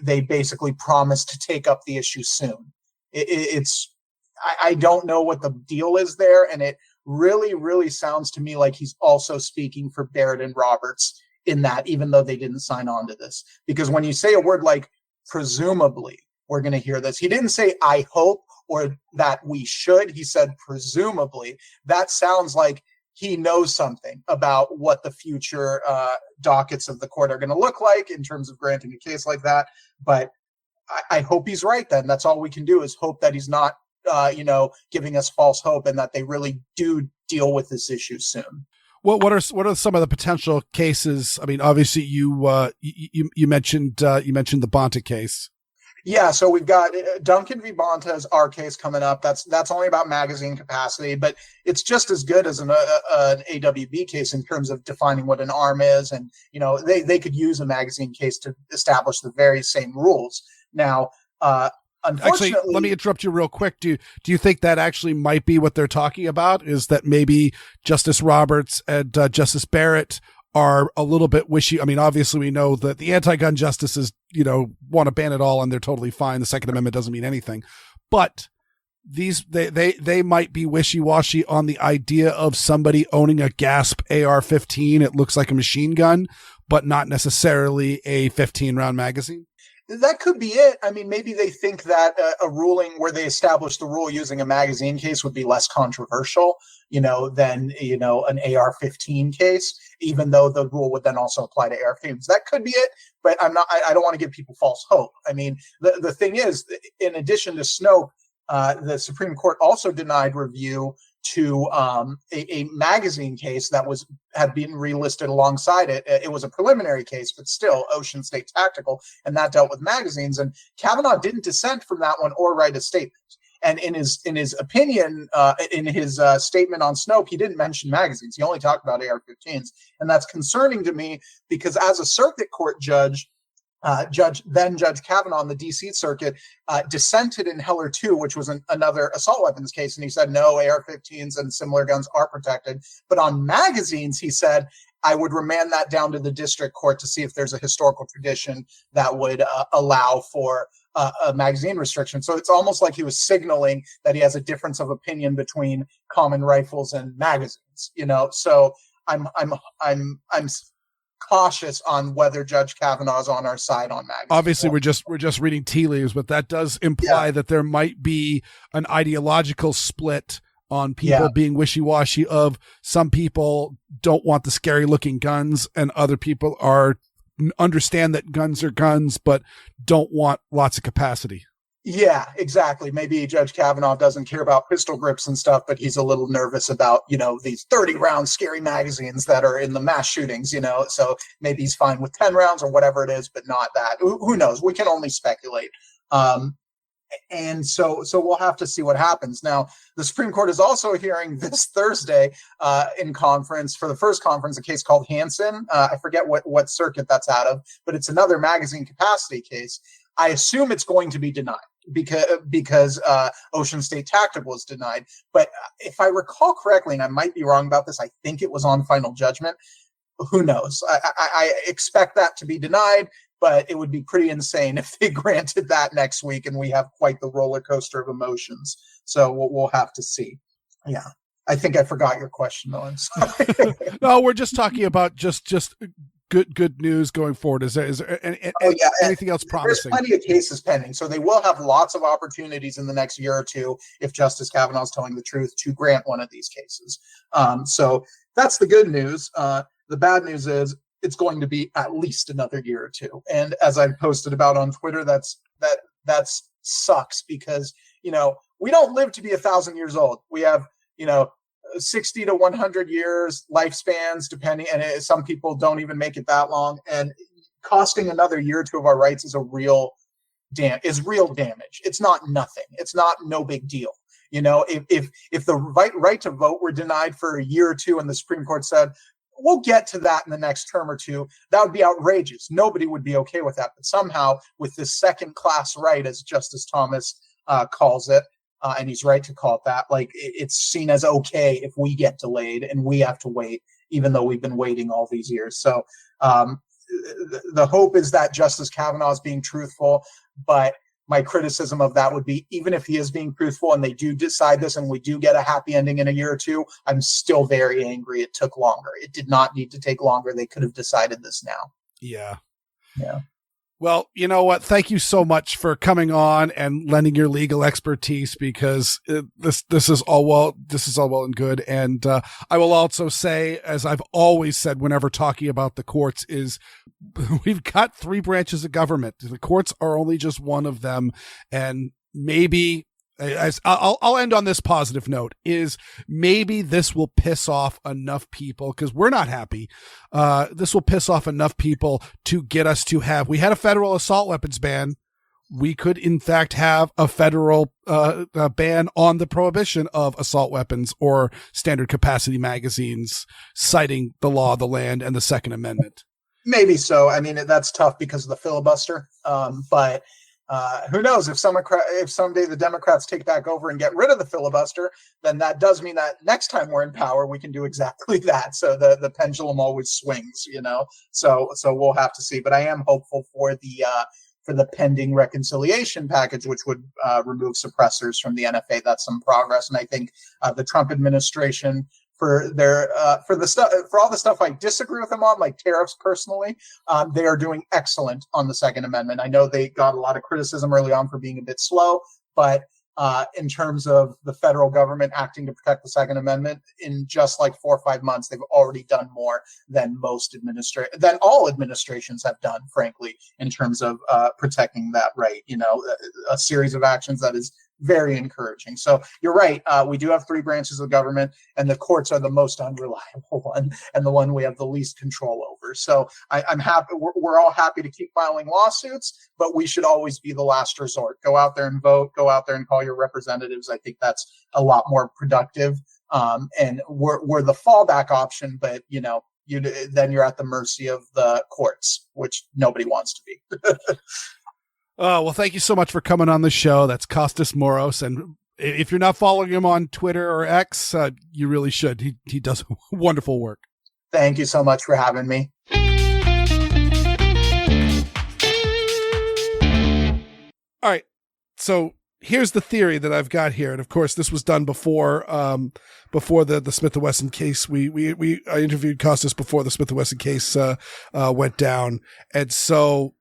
they basically promised to take up the issue soon. I don't know what the deal is there, and it really, really sounds to me like he's also speaking for Barrett and Roberts in that, even though they didn't sign on to this. Because when you say a word like presumably we're going to hear this, he didn't say I hope or that we should. He said, presumably. That sounds like he knows something about what the future dockets of the court are going to look like in terms of granting a case like that. But I hope he's right then. That's all we can do is hope that he's not, giving us false hope and that they really do deal with this issue soon. What are some of the potential cases? I mean, obviously you mentioned the Bonta case. Yeah, so we've got Duncan v. Bonta is our case coming up. That's only about magazine capacity, but it's just as good as an AWB case in terms of defining what an arm is, and they could use a magazine case to establish the very same rules. Now, unfortunately, actually, let me interrupt you real quick. Do you think that actually might be what they're talking about? Is that maybe Justice Roberts and Justice Barrett are a little bit wishy? I mean, obviously we know that the anti-gun justices, want to ban it all and they're totally fine. The Second Amendment doesn't mean anything, but they might be wishy-washy on the idea of somebody owning a GASP AR-15. It looks like a machine gun, but not necessarily a 15-round magazine. That could be it. I mean, maybe they think that a ruling where they establish the rule using a magazine case would be less controversial, than, an AR-15 case, even though the rule would then also apply to AR-15s. That could be it, but I don't want to give people false hope. I mean, the thing is, in addition to Snope, the Supreme Court also denied review to a magazine case that had been relisted alongside it. It was a preliminary case, but still Ocean State Tactical, and that dealt with magazines. And Kavanaugh didn't dissent from that one or write a statement. And in his opinion, in his statement on Snope, he didn't mention magazines. He only talked about AR-15s, and that's concerning to me because as a circuit court judge, Judge Kavanaugh on the D.C. Circuit dissented in Heller 2, which was another assault weapons case, and he said no, AR-15s and similar guns are protected. But on magazines, he said, I would remand that down to the district court to see if there's a historical tradition that would allow for a magazine restriction. So it's almost like he was signaling that he has a difference of opinion between common rifles and magazines. So I'm cautious on whether Judge Kavanaugh is on our side on magazines. Obviously, we're just reading tea leaves, but that does imply that there might be an ideological split on people being wishy-washy. Of some people don't want the scary looking guns, and other people understand that guns are guns, but don't want lots of capacity. Yeah, exactly. Maybe Judge Kavanaugh doesn't care about pistol grips and stuff, but he's a little nervous about, these 30-round scary magazines that are in the mass shootings, so maybe he's fine with 10 rounds or whatever it is, but not that. Who knows? We can only speculate. And so we'll have to see what happens. Now, the Supreme Court is also hearing this Thursday in conference, for the first conference, a case called Hansen. I forget what circuit that's out of, but it's another magazine capacity case. I assume it's going to be denied because Ocean State Tactical was denied. But if I recall correctly, and I might be wrong about this, I think it was on final judgment. Who knows? I expect that to be denied, but it would be pretty insane if they granted that next week and we have quite the roller coaster of emotions. So we'll have to see. Yeah. I think I forgot your question, though. I'm sorry. No, we're just talking about just good news going forward. Is there anything else promising? There's plenty of cases pending, so they will have lots of opportunities in the next year or two, if Justice Kavanaugh is telling the truth, to grant one of these cases. So that's the good news. The bad news is it's going to be at least another year or two. And as I posted about on Twitter, that sucks because we don't live to be 1,000 years old. We have 60 to 100 years lifespans, depending, and some people don't even make it that long. And costing another year or two of our rights is real damage. It's not nothing. It's not no big deal. If the right to vote were denied for a year or two, and the Supreme Court said, we'll get to that in the next term or two, that would be outrageous. Nobody would be okay with that. But somehow, with this second-class right, as Justice Thomas calls it, and he's right to call it that, it's seen as okay if we get delayed and we have to wait, even though we've been waiting all these years. So the hope is that Justice Kavanaugh is being truthful, but my criticism of that would be, even if he is being truthful and they do decide this and we do get a happy ending in a year or two, I'm still very angry it took longer. It did not need to take longer. They could have decided this now. Yeah. Yeah. Well, you know what? Thank you so much for coming on and lending your legal expertise, because this is all well and good. And I will also say, as I've always said whenever talking about the courts, is we've got 3 branches of government. The courts are only just one of them, and maybe. I'll end on this positive note, is maybe this will piss off enough people, because we're not happy. This will piss off enough people to get us to have, we had a federal assault weapons ban. We could in fact have a federal ban on the prohibition of assault weapons or standard capacity magazines, citing the law of the land and the Second Amendment. Maybe so. I mean, that's tough because of the filibuster. But who knows, if someday the Democrats take back over and get rid of the filibuster, then that does mean that next time we're in power, we can do exactly that. So the pendulum always swings, so we'll have to see. But I am hopeful for the pending reconciliation package, which would remove suppressors from the NFA. That's some progress. And I think the Trump administration, for all the stuff I disagree with them on, like tariffs personally, they are doing excellent on the Second Amendment. I know they got a lot of criticism early on for being a bit slow, but in terms of the federal government acting to protect the Second Amendment, in just like 4 or 5 months, they've already done more than all administrations have done, frankly, in terms of protecting that right. A series of actions that is very encouraging. So you're right. We do have 3 branches of government, and the courts are the most unreliable one and the one we have the least control over. So I'm happy. We're all happy to keep filing lawsuits, but we should always be the last resort. Go out there and vote. Go out there and call your representatives. I think that's a lot more productive. And we're the fallback option, but then you're at the mercy of the courts, which nobody wants to be. Well, thank you so much for coming on the show. That's Kostas Moros. And if you're not following him on Twitter or X, you really should. He does wonderful work. Thank you so much for having me. All right. So here's the theory that I've got here. And of course, this was done before the Smith & Wesson case. I interviewed Kostas before the Smith & Wesson case went down. And so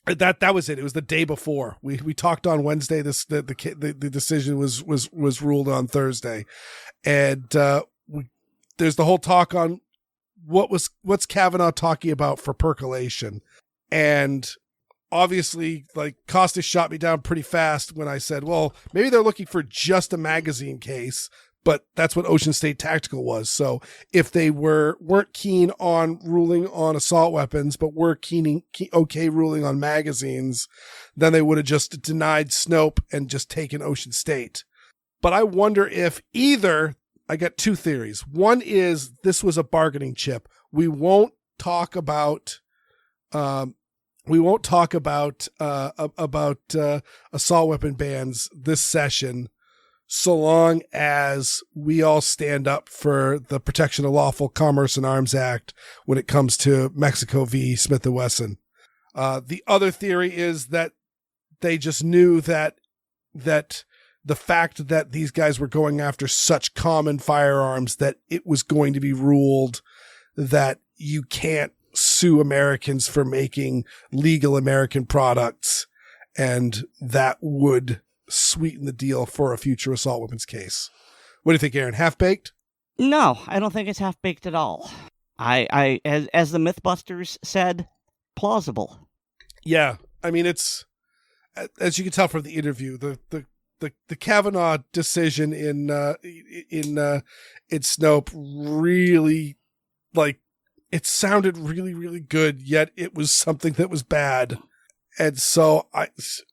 that was it. It was the day before. We talked on Wednesday. The decision was ruled on Thursday, and there's the whole talk on what's Kavanaugh talking about for percolation, and obviously, like, Kostas shot me down pretty fast when I said, well, maybe they're looking for just a magazine case. But that's what Ocean State Tactical was. So if they weren't keen on ruling on assault weapons, but were okay ruling on magazines, then they would have just denied Snope and just taken Ocean State. But I wonder if I got 2 theories. One is this was a bargaining chip. We won't talk about assault weapon bans this session, so long as we all stand up for the Protection of Lawful Commerce and Arms Act when it comes to Mexico v. Smith & Wesson. The other theory is that they just knew that the fact that these guys were going after such common firearms, that it was going to be ruled that you can't sue Americans for making legal American products, and that would sweeten the deal for a future assault weapons case. What do you think, Aaron? Half-baked? No, I don't think it's half-baked at all. As the Mythbusters said, plausible. Yeah, I mean, it's, as you can tell from the interview, the Kavanaugh decision in Snope really, like, it sounded really, really good, yet it was something that was bad. And so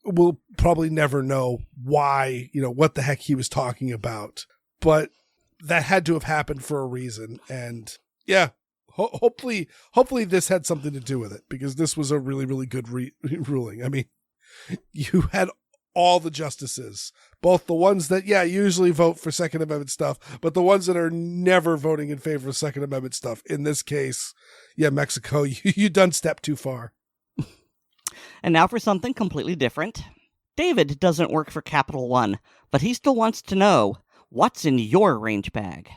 we'll probably never know why, what the heck he was talking about. But that had to have happened for a reason. And yeah, hopefully this had something to do with it, because this was a really, really good ruling. I mean, you had all the justices, both the ones that, usually vote for Second Amendment stuff, but the ones that are never voting in favor of Second Amendment stuff. In this case, Mexico, you done stepped too far. And now for something completely different. David doesn't work for Capital One, but he still wants to know, what's in your range bag?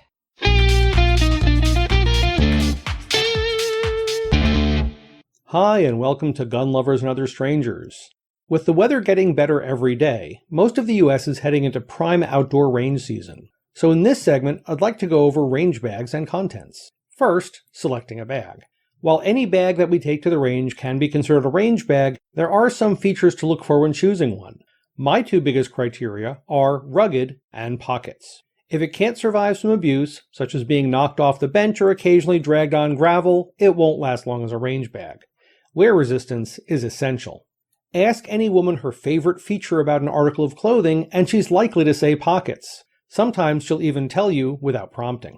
Hi, and welcome to Gun Lovers and Other Strangers. With the weather getting better every day, most of the US is heading into prime outdoor range season. So in this segment, I'd like to go over range bags and contents. First, selecting a bag. While any bag that we take to the range can be considered a range bag, there are some features to look for when choosing one. My two biggest criteria are rugged and pockets. If it can't survive some abuse, such as being knocked off the bench or occasionally dragged on gravel, it won't last long as a range bag. Wear resistance is essential. Ask any woman her favorite feature about an article of clothing, and she's likely to say pockets. Sometimes she'll even tell you without prompting.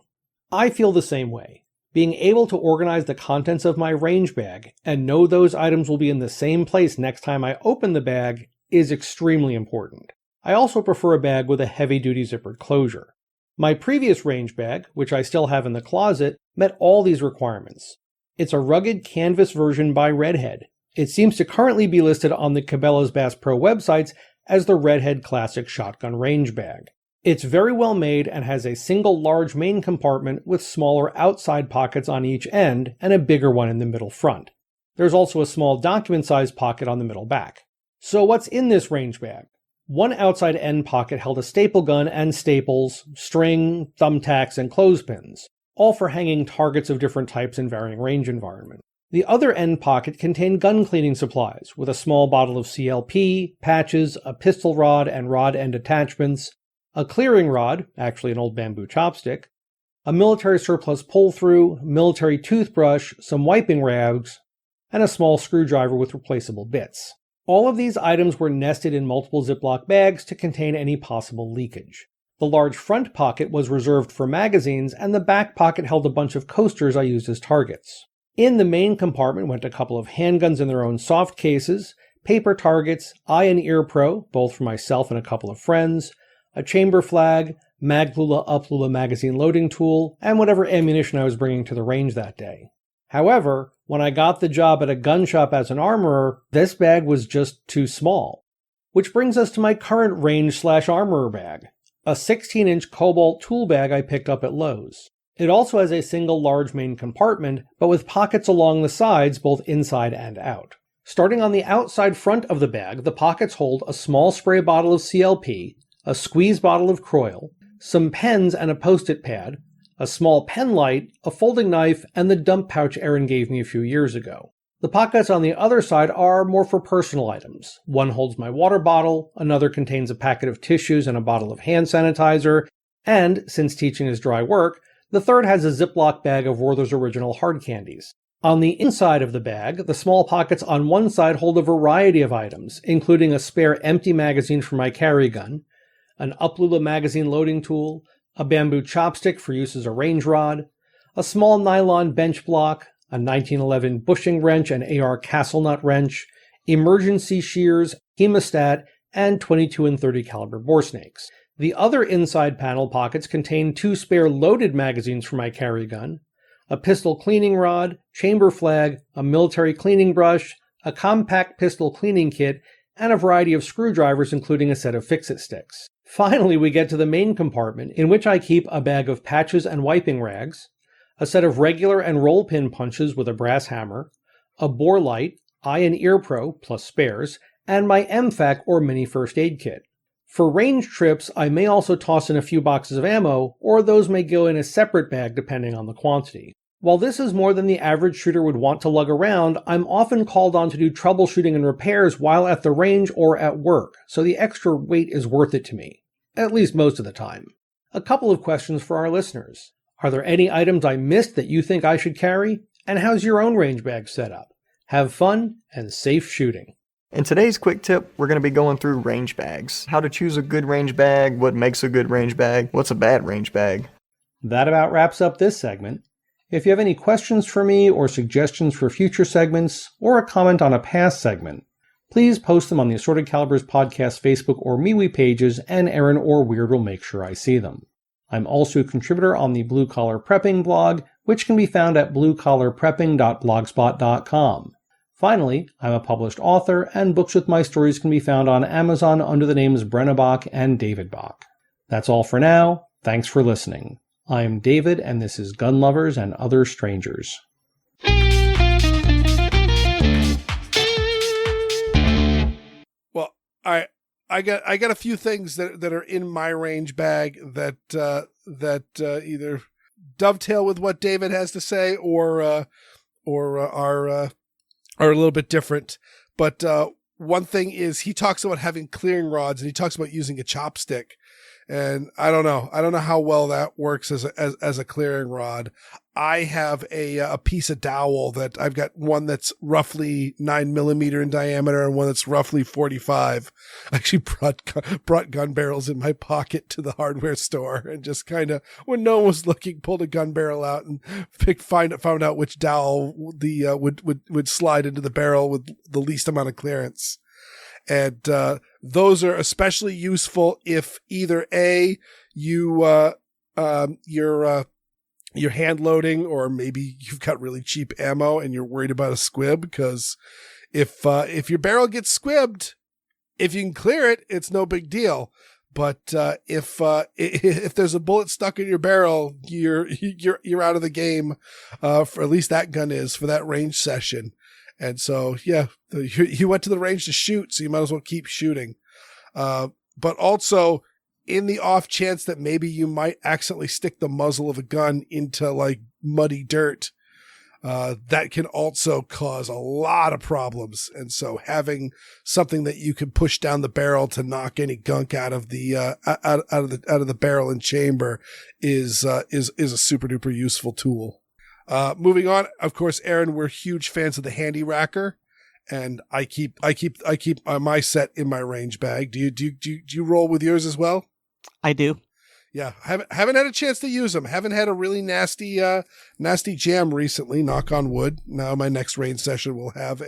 I feel the same way. Being able to organize the contents of my range bag and know those items will be in the same place next time I open the bag is extremely important. I also prefer a bag with a heavy-duty zippered closure. My previous range bag, which I still have in the closet, met all these requirements. It's a rugged canvas version by RedHead. It seems to currently be listed on the Cabela's Bass Pro websites as the RedHead Classic Shotgun Range Bag. It's very well made and has a single large main compartment with smaller outside pockets on each end and a bigger one in the middle front. There's also a small document-sized pocket on the middle back. So what's in this range bag? One outside end pocket held a staple gun and staples, string, thumbtacks, and clothespins, all for hanging targets of different types in varying range environments. The other end pocket contained gun cleaning supplies, with a small bottle of CLP, patches, a pistol rod and rod end attachments, a clearing rod, actually an old bamboo chopstick, a military surplus pull-through, military toothbrush, some wiping rags, and a small screwdriver with replaceable bits. All of these items were nested in multiple Ziploc bags to contain any possible leakage. The large front pocket was reserved for magazines, and the back pocket held a bunch of coasters I used as targets. In the main compartment went a couple of handguns in their own soft cases, paper targets, eye and ear pro, both for myself and a couple of friends, a chamber flag, Maglula UpLULA magazine loading tool, and whatever ammunition I was bringing to the range that day. However, when I got the job at a gun shop as an armorer, this bag was just too small. Which brings us to my current range/armorer bag, a 16-inch Kobalt tool bag I picked up at Lowe's. It also has a single large main compartment, but with pockets along the sides both inside and out. Starting on the outside front of the bag, the pockets hold a small spray bottle of CLP, a squeeze bottle of Kroil, some pens and a post-it pad, a small pen light, a folding knife, and the dump pouch Erin gave me a few years ago. The pockets on the other side are more for personal items. One holds my water bottle, another contains a packet of tissues and a bottle of hand sanitizer, and, since teaching is dry work, the third has a Ziploc bag of Werther's original hard candies. On the inside of the bag, the small pockets on one side hold a variety of items, including a spare empty magazine for my carry gun, an UpLULA magazine loading tool, a bamboo chopstick for use as a range rod, a small nylon bench block, a 1911 bushing wrench and AR castle nut wrench, emergency shears, hemostat, and 22 and 30 caliber Boresnakes. The other inside panel pockets contain two spare loaded magazines for my carry gun, a pistol cleaning rod, chamber flag, a military cleaning brush, a compact pistol cleaning kit, and a variety of screwdrivers including a set of fix-it sticks. Finally, we get to the main compartment, in which I keep a bag of patches and wiping rags, a set of regular and roll pin punches with a brass hammer, a bore light, eye and ear pro plus spares, and my MFAK or mini first aid kit. For range trips, I may also toss in a few boxes of ammo, or those may go in a separate bag depending on the quantity. While this is more than the average shooter would want to lug around, I'm often called on to do troubleshooting and repairs while at the range or at work, so the extra weight is worth it to me. At least most of the time. A couple of questions for our listeners. Are there any items I missed that you think I should carry? And how's your own range bag set up? Have fun and safe shooting. In today's quick tip, we're going to be going through range bags. How to choose a good range bag, what makes a good range bag, what's a bad range bag. That about wraps up this segment. If you have any questions for me or suggestions for future segments, or a comment on a past segment, please post them on the Assorted Calibers Podcast Facebook or MeWe pages, and Erin or Weer'd will make sure I see them. I'm also a contributor on the Blue Collar Prepping blog, which can be found at bluecollarprepping.blogspot.com. Finally, I'm a published author, and books with my stories can be found on Amazon under the names Brena Bock and David Bock. That's all for now. Thanks for listening. I'm David, and this is Gun Lovers and Other Strangers. I got a few things that are in my range bag that either dovetail with what David has to say or are a little bit different. But one thing is he talks about having clearing rods and he talks about using a chopstick. And I don't know how well that works as a clearing rod. I have a piece of dowel that I've got one that's roughly 9mm in diameter and one that's roughly 45. I actually brought gun barrels in my pocket to the hardware store and just kind of, when no one was looking, pulled a gun barrel out and found out which dowel would slide into the barrel with the least amount of clearance. And those are especially useful if either you're hand loading, or maybe you've got really cheap ammo and you're worried about a squib. Because if your barrel gets squibbed, if you can clear it, it's no big deal. But if there's a bullet stuck in your barrel, you're out of the game. For at least that gun is for that range session. And so, yeah, you went to the range to shoot, so you might as well keep shooting. But also, in the off chance that maybe you might accidentally stick the muzzle of a gun into like muddy dirt, that can also cause a lot of problems. And so, having something that you can push down the barrel to knock any gunk out of the out of the barrel and chamber is a super duper useful tool. Moving on, of course, Aaron, we're huge fans of the Handi-Racker, and I keep my set in my range bag. Do you roll with yours as well? I do. Yeah, haven't had a chance to use them. Haven't had a really nasty jam recently. Knock on wood. Now my next range session will have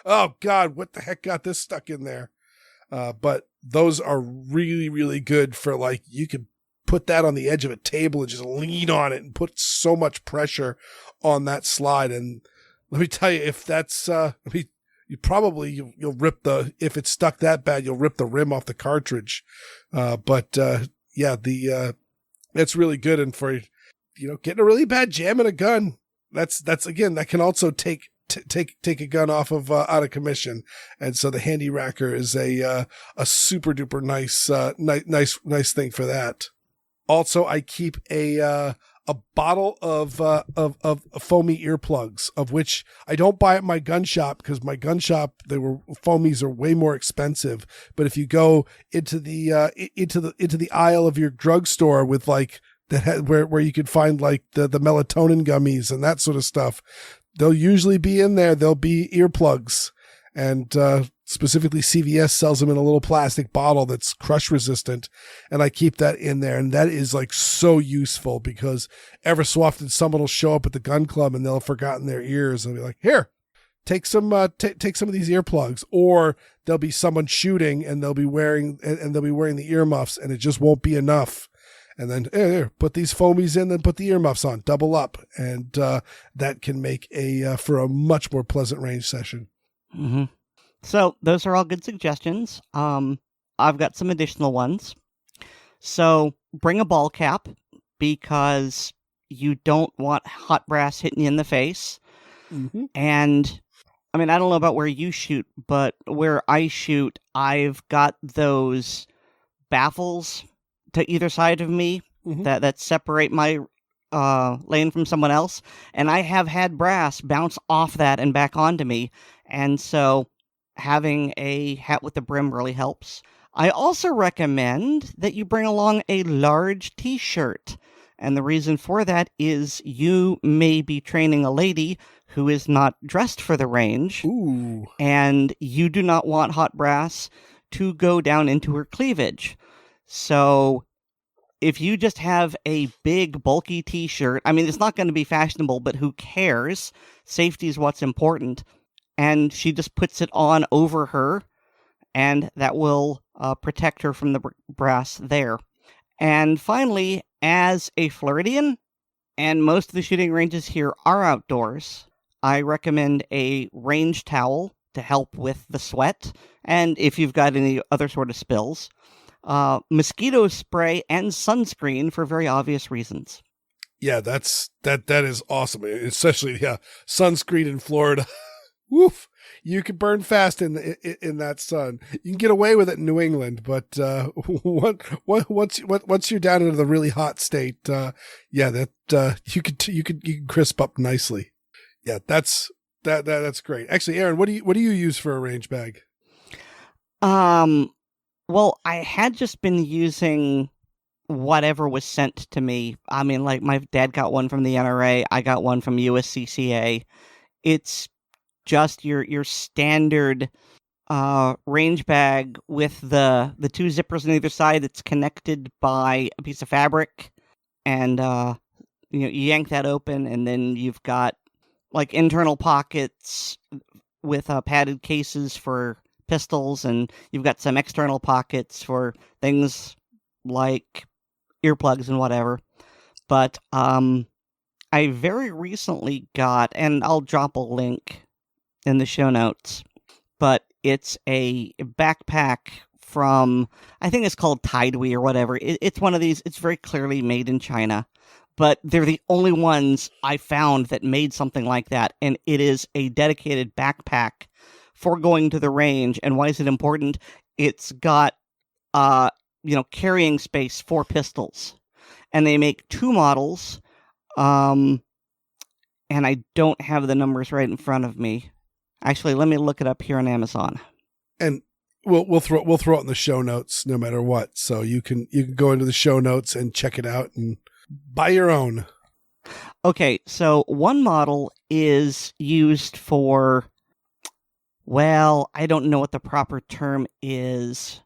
oh God, what the heck got this stuck in there? But those are really, really good for, like, you could put that on the edge of a table and just lean on it and put so much pressure on that slide. And let me tell you, if that's, you'll rip if it's stuck that bad, you'll rip the rim off the cartridge. It's really good. And for, getting a really bad jam in a gun, that's again, that can also take a gun off of, out of commission. And so the Handi-Racker is a super duper nice thing for that. Also, I keep a bottle of foamy earplugs, of which I don't buy at my gun shop, because my gun shop, foamies are way more expensive. But if you go into the aisle of your drugstore with like where you could find like the melatonin gummies and that sort of stuff, they'll usually be in there. There'll be earplugs, and specifically CVS sells them in a little plastic bottle that's crush resistant. And I keep that in there. And that is like so useful, because ever so often someone will show up at the gun club and they'll have forgotten their ears. And they'll be like, here, take some of these earplugs. Or there'll be someone shooting and they'll be wearing the earmuffs, and it just won't be enough. And then here, put these foamies in, then put the earmuffs on, double up. And that can make for a much more pleasant range session. Mm-hmm. So those are all good suggestions. I've got some additional ones. So bring a ball cap, because you don't want hot brass hitting you in the face. Mm-hmm. And I mean, I don't know about where you shoot, but where I shoot, I've got those baffles to either side of me, mm-hmm. that separate my lane from someone else. And I have had brass bounce off that and back onto me. And so having a hat with the brim really helps. I also recommend that you bring along a large t-shirt. And the reason for that is you may be training a lady who is not dressed for the range. Ooh. And you do not want hot brass to go down into her cleavage. So if you just have a big, bulky t-shirt, I mean, it's not going to be fashionable, but who cares? Safety is what's important. And she just puts it on over her, and that will protect her from the brass there. And finally, as a Floridian, and most of the shooting ranges here are outdoors, I recommend a range towel to help with the sweat, and if you've got any other sort of spills, mosquito spray and sunscreen for very obvious reasons. Yeah, that is awesome, especially sunscreen in Florida. Woof. You can burn fast in that sun. You can get away with it in New England, but once you're down into the really hot state, you can crisp up nicely. Yeah, that's great. Actually, Aaron, what do you use for a range bag? Well, I had just been using whatever was sent to me. I mean, like my dad got one from the NRA, I got one from USCCA. It's just your standard range bag with the two zippers on either side. It's connected by a piece of fabric, and you yank that open, and then you've got like internal pockets with padded cases for pistols, and you've got some external pockets for things like earplugs and whatever. But I very recently got, and I'll drop a link in the show notes, but it's a backpack from, I think it's called Tidewee or whatever. It's one of these, it's very clearly made in China, but they're the only ones I found that made something like that, and it is a dedicated backpack for going to the range. And why is it important? It's got, carrying space for pistols, and they make two models, and I don't have the numbers right in front of me. Actually, let me look it up here on Amazon. And we'll throw it in the show notes no matter what. So you can go into the show notes and check it out and buy your own. Okay, so one model is used for, well, I don't know what the proper term is,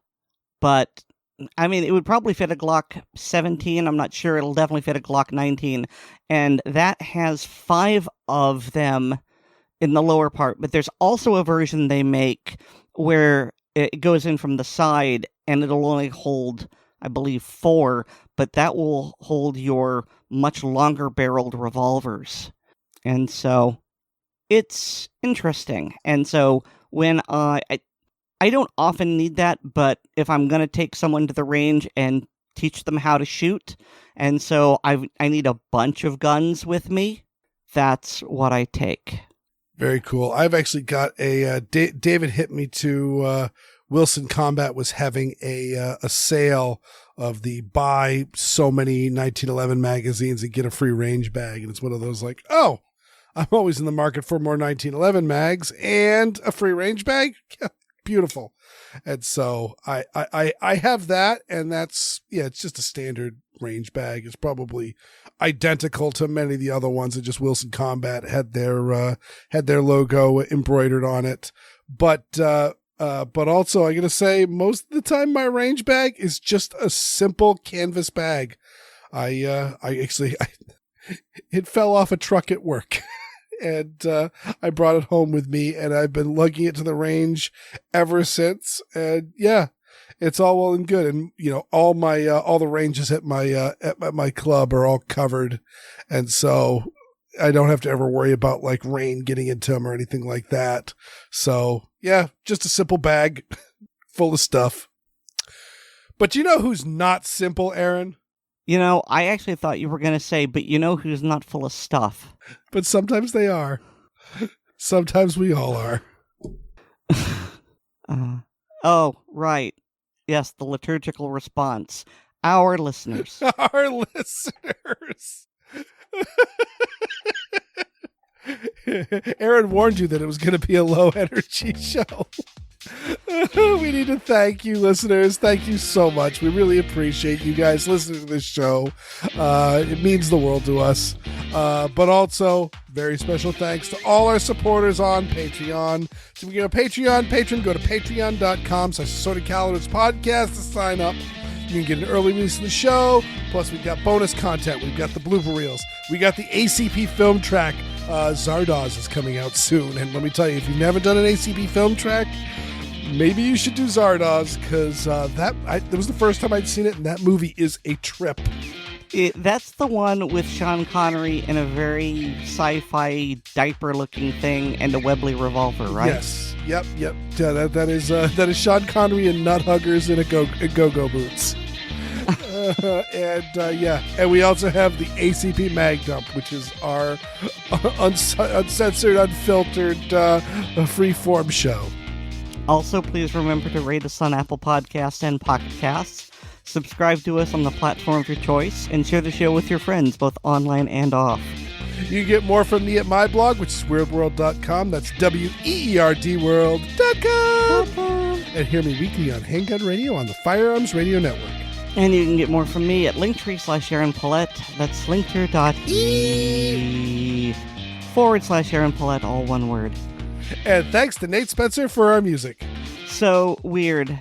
but I mean, it would probably fit a Glock 17. I'm not sure. It'll definitely fit a Glock 19. And that has 5 of them in the lower part. But there's also a version they make where it goes in from the side, and it'll only hold, I believe, 4. But that will hold your much longer barreled revolvers. And so it's interesting. And so when I don't often need that, but if I'm going to take someone to the range and teach them how to shoot, and so I need a bunch of guns with me, that's what I take. Very cool. I've actually got a, David hit me to, Wilson Combat was having a sale of the buy so many 1911 magazines and get a free range bag. And it's one of those like, oh, I'm always in the market for more 1911 mags and a free range bag. Beautiful. And so I have that, and that's, it's just a standard range bag. It's probably identical to many of the other ones, and just Wilson Combat had their logo embroidered on it. But also I gotta say, most of the time my range bag is just a simple canvas bag. It fell off a truck at work. And I brought it home with me, and I've been lugging it to the range ever since. And yeah, it's all well and good. And all the ranges at my club are all covered, and so I don't have to ever worry about like rain getting into them or anything like that. So yeah, just a simple bag full of stuff. But you know who's not simple, Aaron? I actually thought you were going to say, but who's not full of stuff? But sometimes they are. Sometimes we all are. Oh, right. Yes, the liturgical response. Our listeners. Our listeners. Aaron warned you that it was going to be a low energy show. We need to thank you, listeners. Thank you so much. We really appreciate you guys listening to this show. It means the world to us. But also, very special thanks to all our supporters on Patreon. So if you go to Patreon, go to patreon.com/Assorted Calendars podcast to sign up. You can get an early release of the show. Plus, we've got bonus content. We've got the blooper reels. We got the ACP film track. Zardoz is coming out soon. And let me tell you, if you've never done an ACP film track, maybe you should do Zardoz, because that was the first time I'd seen it, and that movie is a trip. That's the one with Sean Connery in a very sci-fi diaper-looking thing and a Webley revolver, right? Yes. Yep. That is Sean Connery in nut huggers and go-go boots. and we also have the ACP Mag Dump, which is our uncensored, unfiltered, free-form show. Also, please remember to rate us on Apple Podcasts and Pocket Casts. Subscribe to us on the platform of your choice, and share the show with your friends, both online and off. You can get more from me at my blog, which is weirdworld.com. That's weerdworld.com. And hear me weekly on Handgun Radio on the Firearms Radio Network. And you can get more from me at linktree/Aaron Paulette. That's linktree.ee/Aaron Paulette, all one word. And thanks to Nate Spencer for our music. So, Weer'd,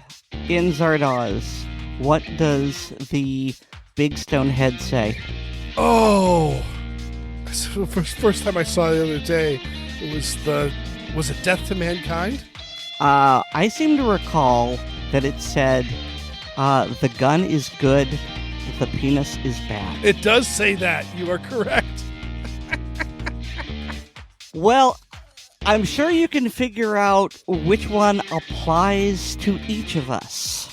in Zardoz, what does the big stone head say? Oh, first time I saw it the other day, was it Death to Mankind? I seem to recall that it said, the gun is good, the penis is bad. It does say that. You are correct. Well, I'm sure you can figure out which one applies to each of us.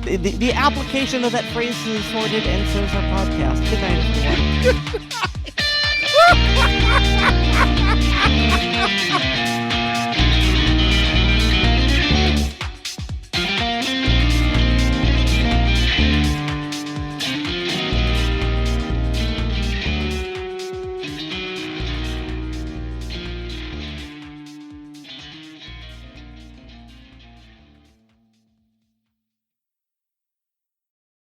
The application of that phrase is sorted, and so is our podcast. Good night, everyone.